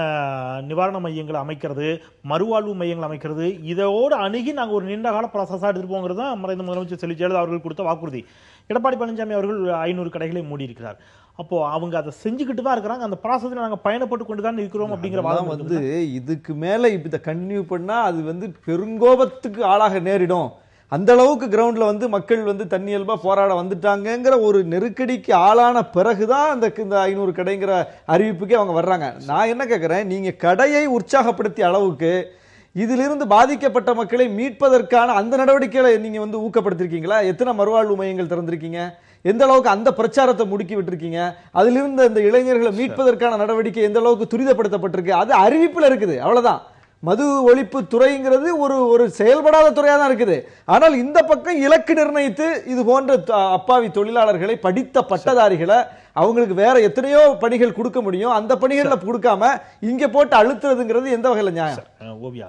நிவாரண மையங்களை அமைக்கிறது, மறுவாழ்வு மையங்கள் அமைக்கிறது, இதோடு அணுகி நாங்கள் ஒரு நீண்ட கால ப்ராசஸாக எடுத்துட்டு போங்கிறது தான் மறைந்த முதலமைச்சர் செல்வி ஜெயலலிதா அவர்கள் கொடுத்த வாக்குறுதி. எடப்பாடி பழனிசாமி அவர்கள் 500 கடைகளை மூடி இருக்கிறார். அப்போ அவங்க அதை செஞ்சுக்கிட்டு தான் இருக்கிறாங்க. அந்த ப்ராசஸ்ல நாங்கள் பயணப்பட்டு கொண்டு தான் இருக்கிறோம் அப்படிங்கிற வாதம் வந்து இதுக்கு மேல இப்ப இதை கண்டினியூ பண்ணா அது வந்து பெருங்கோபத்துக்கு ஆளாக நேரிடும். அந்த அளவுக்கு கிரவுண்ட்ல வந்து மக்கள் வந்து தன்னியல்பா போராட வந்துட்டாங்கிற ஒரு நெருக்கடிக்கு ஆளான பிறகுதான் இந்த 500 கடைங்கிற அறிவிப்புக்கே அவங்க வர்றாங்க. நான் என்ன கேட்கிறேன், நீங்க கடையை உற்சாகப்படுத்திய அளவுக்கு இதிலிருந்து பாதிக்கப்பட்ட மக்களை மீட்பதற்கான அந்த நடவடிக்கைகளை நீங்க வந்து ஊக்கப்படுத்திருக்கீங்களா? எத்தனை மறுவாழ்வு மையங்கள் திறந்திருக்கீங்க? எந்த அளவுக்கு அந்த பிரச்சாரத்தை முடுக்கி விட்டுருக்கீங்க? அதிலிருந்து அந்த இளைஞர்களை மீட்பதற்கான நடவடிக்கை எந்த அளவுக்கு துரிதப்படுத்தப்பட்டிருக்கு? அது அறிவிப்புல இருக்குது, அவ்வளவுதான். மது ஒழிப்பு துறைங்கிறது ஒரு செயல்படாத துறையா தான் இருக்குது. ஆனால் இந்த பக்கம் இலக்கு நிர்ணயித்து இது போன்ற அப்பாவி தொழிலாளர்களை, படித்த பட்டதாரிகளை, அவங்களுக்கு வேற எத்தனையோ பணிகள் கொடுக்க முடியும், அந்த பணிகளை கொடுக்காம இங்க போட்டு அழுத்துறதுங்கிறது எந்த வகையில நியாயம்? ஓவியா,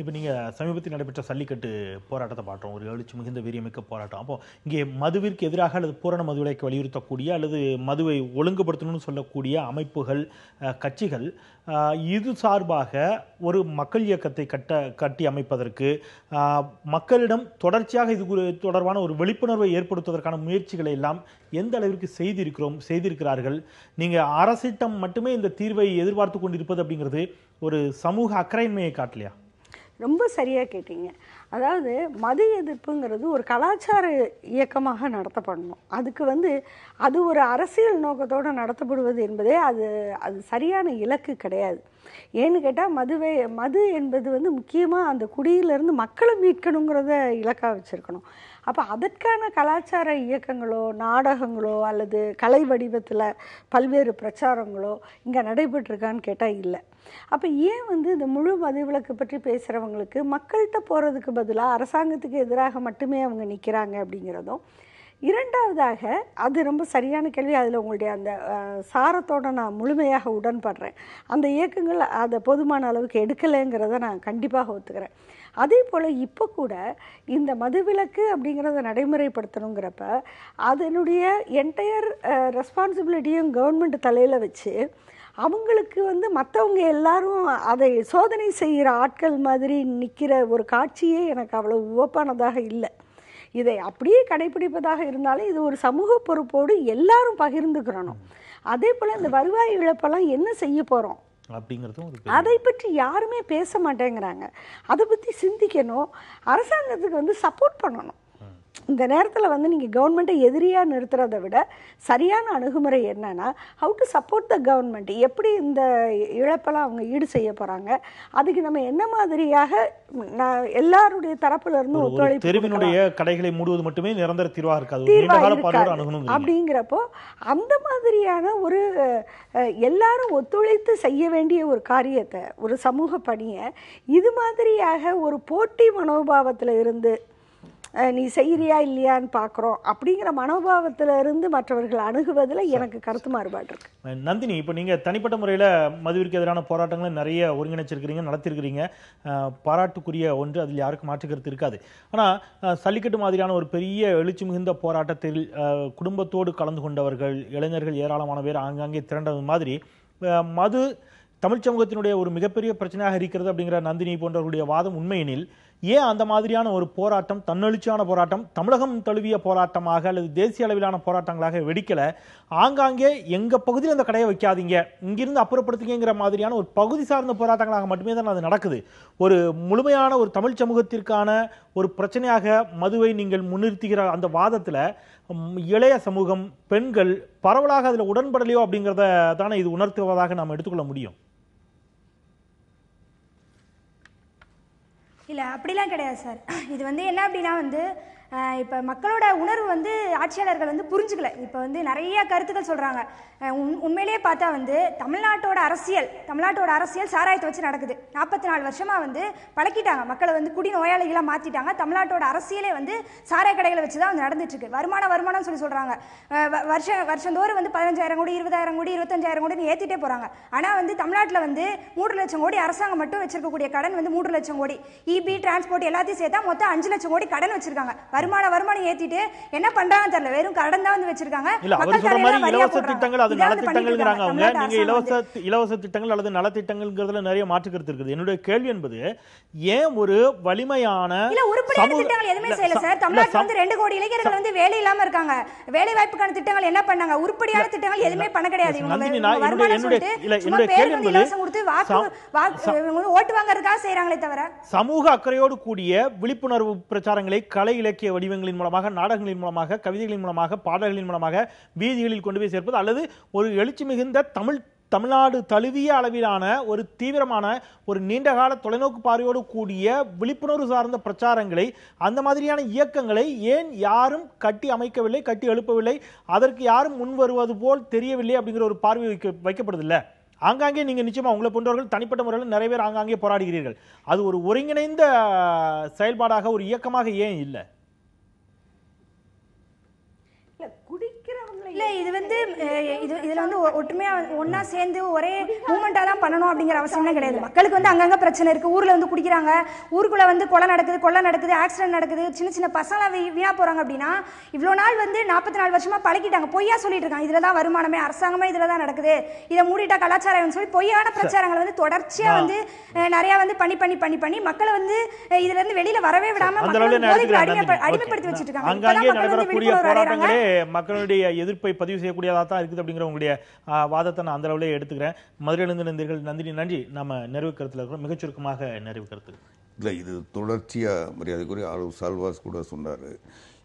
இப்போ நீங்கள் சமீபத்தில் நடைபெற்ற ஜல்லிக்கட்டு போராட்டத்தை பார்த்தோம், ஒரு எழுச்சி மிகுந்த வீரியமிக்க போராட்டம். அப்போ இங்கே மதுவிற்கு எதிராக அல்லது பூரண மது விலக்கை வலியுறுத்தக்கூடிய அல்லது மதுவை ஒழுங்குபடுத்தணும்னு சொல்லக்கூடிய அமைப்புகள், கட்சிகள் இது சார்பாக ஒரு மக்கள் இயக்கத்தை கட்டி அமைப்பதற்கு, மக்களிடம் தொடர்ச்சியாக இது தொடர்பான ஒரு விழிப்புணர்வை ஏற்படுத்துவதற்கான முயற்சிகளை எல்லாம் எந்த அளவிற்கு செய்திருக்கிறார்கள்? நீங்கள் அரசிடம் மட்டுமே இந்த தீர்வை எதிர்பார்த்து கொண்டிருப்பது அப்படிங்கிறது ஒரு சமூக அக்கறையின்மையை காட்டலையா? ரொம்ப சரியாக கேட்டீங்க. அதாவது மது எதிர்ப்புங்கிறது ஒரு கலாச்சார இயக்கமாக நடத்தப்படணும். அதுக்கு அது ஒரு அரசியல் நோக்கத்தோடு நடத்தப்படுவது என்பதே அது சரியான இலக்கு கிடையாது. ஏன்னு கேட்டால் மது என்பது முக்கியமாக அந்த குடியிலிருந்து மக்களை மீட்கணுங்கிறத இலக்காக வச்சுருக்கணும். அப்போ அதற்கான கலாச்சார இயக்கங்களோ நாடகங்களோ அல்லது கலை வடிவத்தில் பல்வேறு பிரச்சாரங்களோ இங்கே நடைபெற்றிருக்கான்னு கேட்டால் இல்லை. அப்போ ஏன் இந்த முழு மதுவிலக்கு பற்றி பேசுகிறவங்களுக்கு மக்கள்கிட்ட போகிறதுக்கு பதிலாக அரசாங்கத்துக்கு எதிராக மட்டுமே அவங்க நிற்கிறாங்க அப்படிங்கிறதும். இரண்டாவதாக, அது ரொம்ப சரியான கேள்வி. அதில் உங்களுடைய அந்த சாரத்தோடு நான் முழுமையாக உடன்படுறேன். அந்த இயக்கங்கள் அதை போதுமான அளவுக்கு எடுக்கலைங்கிறத நான் கண்டிப்பாக ஒத்துக்கிறேன். அதே போல் இப்போ கூட இந்த மதுவிலக்கு அப்படிங்கிறத நடைமுறைப்படுத்தணுங்கிறப்ப அதனுடைய என்டையர் ரெஸ்பான்சிபிலிட்டியும் கவர்மெண்ட் தலையில் வச்சு அவங்களுக்கு மற்றவங்க எல்லாரும் அதை சோதனை செய்கிற ஆட்கள் மாதிரி நிற்கிற ஒரு காட்சியே எனக்கு அவ்வளோ உவப்பானதாக இல்லை. இதை அப்படியே கடைபிடிப்பதாக இருந்தாலும் இது ஒரு சமூக பொறுப்போடு எல்லாரும் பகிர்ந்துக்கிறணும். அதே போல் இந்த வருவாய் இழப்பெல்லாம் என்ன செய்ய போகிறோம் அப்படிங்கிறதும் அதை பற்றி யாருமே பேச மாட்டேங்கிறாங்க. அதை பற்றி சிந்திக்கணும். அரசாங்கத்துக்கு சப்போர்ட் பண்ணணும். இந்த நேரத்தில் நீங்கள் கவர்மெண்ட்டை எதிரியாக நிறுத்துறதை விட சரியான அணுகுமுறை என்னன்னா, how to support the government. எப்படி இந்த இழப்பெல்லாம் அவங்க ஈடு செய்ய போகிறாங்க, அதுக்கு நம்ம என்ன மாதிரியாக எல்லாருடைய தரப்புல இருந்து ஒத்துழைப்பு. தெருவினுடைய கடைகளை மூடுவது மட்டுமே நிரந்தர தீர்வாக இருக்காது அப்படிங்கிறப்போ அந்த மாதிரியான ஒரு எல்லாரும் ஒத்துழைத்து செய்ய வேண்டிய ஒரு காரியத்தை, ஒரு சமூக பணியை இது மாதிரியாக ஒரு போட்டி மனோபாவத்தில் இருந்து நீ செய்கிறியா இல்லையான்னு பார்க்குறோம் அப்படிங்கிற மனோபாவத்தில் இருந்து மற்றவர்கள் அணுகுவதில் எனக்கு கருத்து மாறுபாடு இருக்கு. நந்தினி, இப்போ நீங்கள் தனிப்பட்ட முறையில் மதுவிற்கு எதிரான போராட்டங்களை நிறைய ஒருங்கிணைச்சிருக்கிறீங்க, நடத்திருக்கிறீங்க, பாராட்டுக்குரிய ஒன்று, அதில் யாருக்கும் மாற்று கருத்து இருக்காது. ஆனால் ஜல்லிக்கட்டு மாதிரியான ஒரு பெரிய எழுச்சி மிகுந்த போராட்டத்தில் குடும்பத்தோடு கலந்து கொண்டவர்கள், இளைஞர்கள் ஏராளமான பேர் ஆங்காங்கே திரண்டது மாதிரி மது தமிழ் சமூகத்தினுடைய ஒரு மிகப்பெரிய பிரச்சனையாக இருக்கிறது அப்படிங்கிற நந்தினி போன்றவர்களுடைய வாதம் உண்மையெனில், ஏன் அந்த மாதிரியான ஒரு போராட்டம், தன்னெழுச்சியான போராட்டம், தமிழகம் தழுவிய போராட்டமாக அல்லது தேசிய அளவிலான போராட்டங்களாக வெடிக்கல? ஆங்காங்கே எங்க பகுதியில் அந்த கடையை வைக்காதீங்க, இங்கிருந்து அப்புறப்படுத்துங்கிற மாதிரியான ஒரு பகுதி சார்ந்த போராட்டங்களாக மட்டுமே தான் அது நடக்குது. ஒரு முழுமையான ஒரு தமிழ் சமூகத்திற்கான ஒரு பிரச்சனையாக மதுவை நீங்கள் முன்னிறுத்துகிற அந்த வாதத்தில் இளைய சமூகம், பெண்கள் பரவலாக அதில் உடன்படலையோ அப்படிங்கிறத தானே இது உணர்த்துவதாக நாம் எடுத்துக்கொள்ள முடியும். இல்லை, அப்படிலாம் கிடையாது சார். இது என்ன அப்படின்னா இப்போ மக்களோட உணர்வு ஆட்சியாளர்கள் புரிஞ்சுக்கல. இப்போ நிறைய கருத்துக்கள் சொல்கிறாங்க. உண்மையிலேயே பார்த்தா தமிழ்நாட்டோட அரசியல் சாராயத்தை வச்சு நடக்குது. 44 வருஷமாக பழக்கிட்டாங்க மக்களை, குடி நோயாளிகளாக மாற்றிட்டாங்க. தமிழ்நாட்டோட அரசியலே சாராய கடைகளை வச்சு தான் நடந்துட்டுருக்கு. வருமானம் சொல்கிறாங்க. வருஷந்தோறும் 15,000 கோடி, 20,000 கோடி, 25,000 கோடின்னு ஏற்றிட்டே போகிறாங்க. ஆனால் தமிழ்நாட்டில் 3 லட்சம் கோடி அரசாங்கம் மட்டும் வச்சிருக்கக்கூடிய கடன் 3 லட்சம் கோடி. இபி, டிரான்ஸ்போர்ட் எல்லாத்தையும் சேர்த்தா மொத்தம் 5 லட்சம் கோடி கடன் வச்சிருக்காங்க. வருமானம் ஏத்திட்டு என்ன பண்றாங்கன்னு தெரியல, வெறும் கடன் தான் வந்து வச்சிருக்காங்க. இல்ல அவர் சொல்ற மாதிரி இலவச திட்டங்கள் அது நலத்திட்டங்கள்ங்கறாங்க அவங்க. நீங்க இலவச திட்டங்கள் அல்லது நலத்திட்டங்கள்ங்கிறதுல நிறைய மாற்று கருத்து இருக்குது. என்னுடைய கேள்வி என்பது ஏன் ஒரு வலிமையான இல்ல உருப்படியான திட்டங்கள் எதுவுமே செய்யல சார். தமிழ்நாட்டுல வந்து 2 கோடி இளைஞர்கள் வந்து வேலை இல்லாம இருக்காங்க. வேலை வாய்ப்புக்கான திட்டங்கள் என்ன பண்ணாங்க? உருப்படியான திட்டங்கள் எதுவுமே பண்ண கிடையாது. என்னுடைய கேள்வி என்பது ஓட்டு வாங்குறதுக்காக செய்யறாங்களே தவிர சமூக அக்கறையோடு கூடிய விழிப்புணர்வு பிரச்சாரங்களை கலை இலக்கிய வடிவங்களின் மூலமாக, நாடகங்களின் மூலமாக, கவிதைகளின் மூலமாக, பாடல்களின் மூலமாக வீதிகளில் கொண்டு போய் சேர்ப்பது, அல்லது ஒரு எழுச்சி மிகுந்த தமிழ்நாடு தழுவிய அளவிலான ஒரு தீவிரமான ஒரு நீண்டகால தொலைநோக்கு பார்வையோடு கூடிய விழிப்புணர்வு சார்ந்த பிரச்சாரங்களை, அந்த மாதிரியான இயக்கங்களை ஏன் யாரும் கட்டி அமைக்கவில்லை, கட்டி எழுப்பவில்லை, அதற்கு யாரும் முன் வருவது போல் தெரியவில்லை அப்படிங்கிற ஒரு பார்வை வைக்கப்படுதில்லை? ஆங்காங்கே நீங்க நிச்சயமா உங்களை போன்றவர்கள் தனிப்பட்ட முறையில் நிறைய பேர் ஆங்காங்கே போராடுகிறீர்கள். அது ஒரு ஒருங்கிணைந்த செயல்பாடாக, ஒரு இயக்கமாக ஏன் இல்லை? இல்ல இது வந்து இதுல வந்து ஒற்றுமையா ஒன்னா சேர்ந்து ஒரே மூவ்மெண்டா தான் பண்ணணும் அப்படிங்கிற அவசியமே கிடையாது. மக்களுக்கு வந்து அங்கங்க பிரச்சனை இருக்கு. ஊர்ல வந்து குடிக்கிறாங்க, ஊருக்குள்ள வந்து கொலை நடக்குது, ஆக்சிடென்ட் நடக்குது, சின்ன பசங்க வீணா போறாங்க அப்படின்னா இவ்வளவு நாள் வந்து 44 வருஷமா பழக்கிட்டாங்க, பொய்யா சொல்லிட்டு இருக்காங்க. இதுலதான் வருமானமே, அரசாங்கமே இதுலதான் நடக்குது, இதை மூடிட்டா கலாச்சாரம் சொல்லி பொய்யான பிரச்சாரங்களை வந்து தொடர்ச்சியா வந்து நிறைய வந்து பண்ணி மக்களை வந்து இதுல இருந்து வெளியில வரவே விடாம அடிமைப்படுத்தி வச்சிட்டு இருக்காங்க. மக்களுடைய எதிர்ப்பை பதிவு செய்யக்கூடியதாக தான் இருக்குது அப்படிங்கிற உங்களுடைய வாதத்தை நான் அந்த அளவுலேயே எடுத்துக்கிறேன். மதுரையிலிருந்து நந்தீர்கள். நந்தினி, நன்றி. நம்ம நிறைவு கருத்தில் இருக்கிறோம். மிகச் சுருக்கமாக நிறைவு கருத்து. இல்லை, இது தொடர்ச்சியாக மரியாதைக்குரிய சால்வாஸ் கூட சொன்னார்.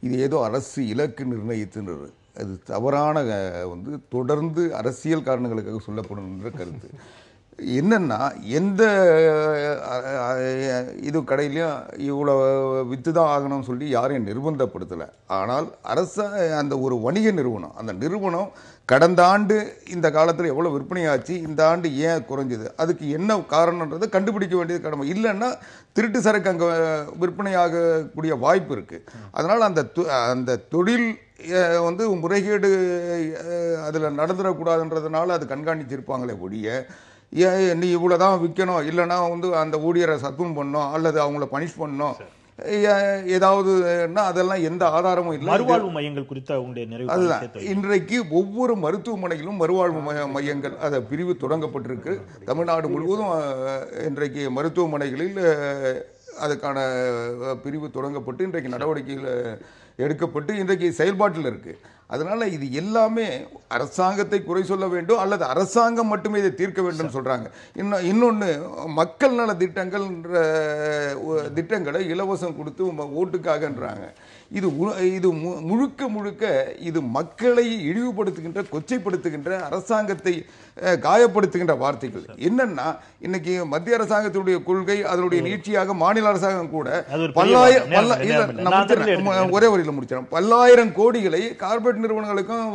இது ஏதோ அரசு இலக்கு நிர்ணயித்துன்றது, அது தவறான வந்து தொடர்ந்து அரசியல் காரணங்களுக்காக சொல்லப்படுகின்ற கருத்து. என்னன்னா, எந்த இது கடையிலையும் இவ்வளோ வித்து தான் ஆகணும்னு சொல்லி யாரையும் நிர்பந்தப்படுத்தலை. ஆனால் அந்த ஒரு வணிக நிறுவனம், அந்த நிறுவனம் கடந்த ஆண்டு இந்த காலத்தில் எவ்வளோ விற்பனையாச்சு, இந்த ஆண்டு ஏன் குறைஞ்சது, அதுக்கு என்ன காரணன்றதை கண்டுபிடிக்க வேண்டியது கடமை. இல்லைன்னா திருட்டு சரக்கு அங்கே விற்பனையாகக்கூடிய வாய்ப்பு இருக்குது. அதனால் அந்த தொழில் வந்து முறைகேடு அதில் நடந்துடக்கூடாதுன்றதுனால அது கண்காணிச்சிருப்பாங்களே ஒழிய, நீ இவ்வளோதான் விற்கணும், இல்லைன்னா வந்து அந்த ஊழியரை சஸ்பெண்ட் பண்ணணும் அல்லது அவங்கள பனிஷ் பண்ணணும் ஏதாவதுன்னா அதெல்லாம் எந்த ஆதாரமும் இல்லை. மறுவாழ்வு மையங்கள் குறித்த அதுதான் இன்றைக்கு ஒவ்வொரு மருத்துவமனையிலும் மறுவாழ்வு மையங்கள் அதை பிரிவு தொடங்கப்பட்டிருக்கு. தமிழ்நாடு முழுவதும் இன்றைக்கு மருத்துவமனைகளில் அதுக்கான பிரிவு தொடங்கப்பட்டு இன்றைக்கு நடவடிக்கைகள் எடுக்கப்பட்டு இன்றைக்கு செயல்பாட்டில் இருக்கு. அதனால இது எல்லாமே அரசாங்கத்தை குறை சொல்ல வேண்டும் அல்லது அரசாங்கம் மட்டுமே இதை தீர்க்க வேண்டும் சொல்றாங்க. இன்னொன்று, மக்கள் நல திட்டங்களை இலவசம் கொடுத்து ஓட்டுக்காகன்றாங்க. இது முழுக்க இது மக்களை இழிவுபடுத்துகின்ற, கொச்சைப்படுத்துகின்ற, அரசாங்கத்தை காயப்படுத்துகின்ற வார்த்தைகள். என்னன்னா, இன்னைக்கு மத்திய அரசாங்கத்தினுடைய கொள்கை, அதனுடைய நீட்சியாக மாநில அரசாங்கம் கூட ஒரே வரியில் முடிச்சிடும், பல்லாயிரம் கோடிகளை கார்பரேட் நிறுவனங்களுக்கும்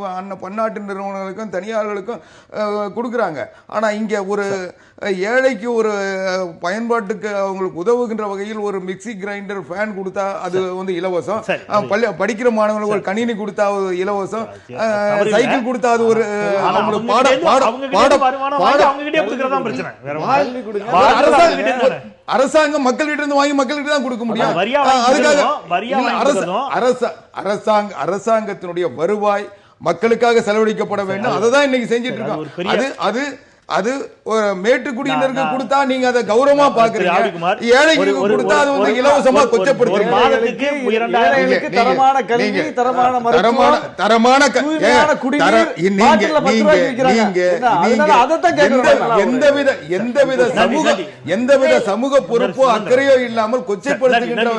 பன்னாட்டு நிறுவனங்களுக்கும் தனியார்களுக்கும் கொடுக்குறாங்க. ஆனா இங்க ஒரு ஏழைக்கு ஒரு பயன்பாட்டுக்கு அவங்களுக்கு உதவுகின்ற வகையில் ஒரு மிக்சி கிரைண்டர், ஃபேன் கொடுத்தா அது வந்து இலவசம், படிக்கிற மாணவர்களுக்கு ஒரு கணினி கொடுத்தா இலவசம், சைக்கிள் கொடுத்தா அது ஒரு அரசாங்கம் மக்கள்கிட்ட இருந்து வாங்கி மக்கள்கிட்ட தான் கொடுக்க முடியும். அதுக்காக அரசாங்கத்தினுடைய வருவாய் மக்களுக்காக செலவழிக்கப்பட வேண்டும். அதுதான் இன்னைக்கு செஞ்சிட்டு இருக்கோம். அது மேட்டுக்குடியினருக்கு கொடுத்தா நீங்க அதை கௌரவமா பாக்குறீங்க, ஏழைக்கு கொடுத்தா அது வந்து இலவசமா கொச்சப்படுத்துறீங்க. எந்தவித சமூக பொறுப்போ அக்கறையோ இல்லாமல் கொச்சைப்படுத்துகின்ற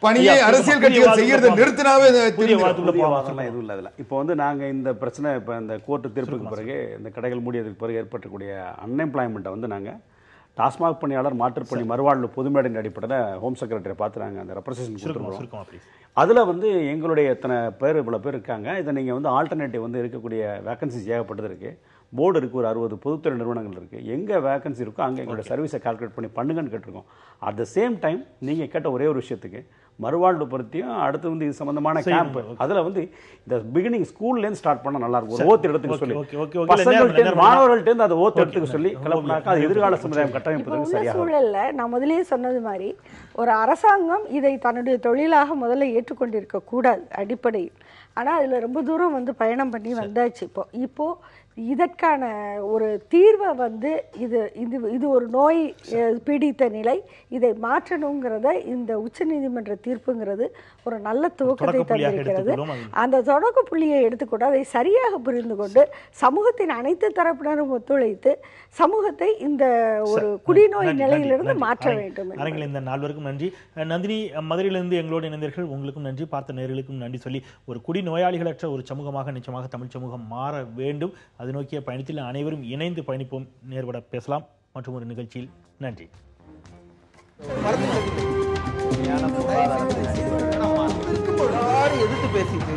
பணியை அரசியல் கட்சிகள் செய்யறதை நிறுத்தினாவே எதுவும் இல்ல. இப்போ வந்து நாங்க இந்த பிரச்சனை, இப்ப இந்த கோர்ட்டு தீர்ப்புக்கு பிறகு, இந்த கடைகள் மூடியதுக்கு பிறகு ஏற்பட்டக்கூடிய அன்எம்ப்ளாய்மெண்ட்டை வந்து நாங்கள் டாஸ்மாக் பணியாளர் மாற்றுப்பணி மறுவாழ்வு பொதுமேடையின் அடிப்படையில் ஹோம் செக்ரட்டரியை பார்த்து நாங்கள் அந்த ரெப்ரசன்டேஷன் கொடுத்துருக்கோம். அதில் வந்து எங்களுடைய எத்தனை பேர், இவ்வளோ பேர் இருக்காங்க, இதை நீங்கள் வந்து ஆல்டர்னேட்டிவ் வந்து இருக்கக்கூடிய வேக்கன்சிஸ் ஏகப்பட்டது இருக்குது. போர்டு இருக்குது, ஒரு 60 பொதுத்துறை நிறுவனங்கள் இருக்குது. எங்கே வேகன்சி இருக்கோ அங்கே எங்களோட சர்வீஸை கால்குலேட் பண்ணி பண்ணுங்கன்னு கேட்டிருக்கோம். அட் த சேம் டைம் நீங்கள் கேட்ட ஒரே ஒரு விஷயத்துக்கு மறுவாழ்வு பற்றியும் அடுத்து வந்து இது சம்பந்தமான கேம்ப், அதில் வந்து இந்த பிகினிங் ஸ்கூல்லேருந்து ஸ்டார்ட் பண்ணால் நல்லா இருக்கும். ஒரு ஓத்து எடுத்துக்க சொல்லி பசங்கள்ட்ட மாணவர்கள்ட்ட அதை ஓத்து எடுத்துக்க சொல்லி கிளப்பினாக்கா அது எதிர்கால சமுதாயம் கட்டமைப்பதற்கு சரியாக சூழல்ல நான் முதலே சொன்னது மாதிரி ஒரு அரசாங்கம் இதை தன்னுடைய தொழிலாக முதல்ல ஏற்றுக்கொண்டிருக்க கூடாது அடிப்படையில். ஆனால் அதில் ரொம்ப தூரம் வந்து பயணம் பண்ணி வந்தாச்சு. இப்போ இதற்கான ஒரு தீர்வை வந்து இது ஒரு நோய் பீடித்த நிலை, இதை மாற்றணுங்கிறத இந்த உச்சநீதிமன்ற தீர்ப்புங்கிறது ஒரு நல்ல துவக்கத்தை தந்திருக்கிறது. அந்த தொடக்க புள்ளியை எடுத்துக்கொண்டு அதை சரியாக புரிந்து கொண்டு சமூகத்தின் அனைத்து தரப்பினரும் ஒத்துழைத்து சமூகத்தை இந்த ஒரு குடிநோய் நிலையிலிருந்து மாற்ற வேண்டும். அரங்கில் இந்த நால்வருக்கும் நன்றி. நந்தினி, மதுரையிலிருந்து எங்களோடு இணைந்தீர்கள், உங்களுக்கும் நன்றி. பார்த்த நேயர்களுக்கும் நன்றி சொல்லி ஒரு குடிநோயாளிகளற்ற ஒரு சமூகமாக நிச்சயமாக தமிழ் சமூகம் மாற வேண்டும். அது நோக்கிய பயணத்தில் அனைவரும் இணைந்து பயணிப்போம். நேர்பட பேசலாம் மற்றும் ஒரு நிகழ்ச்சியில். நன்றி. எதிர்த்து பேசிட்டு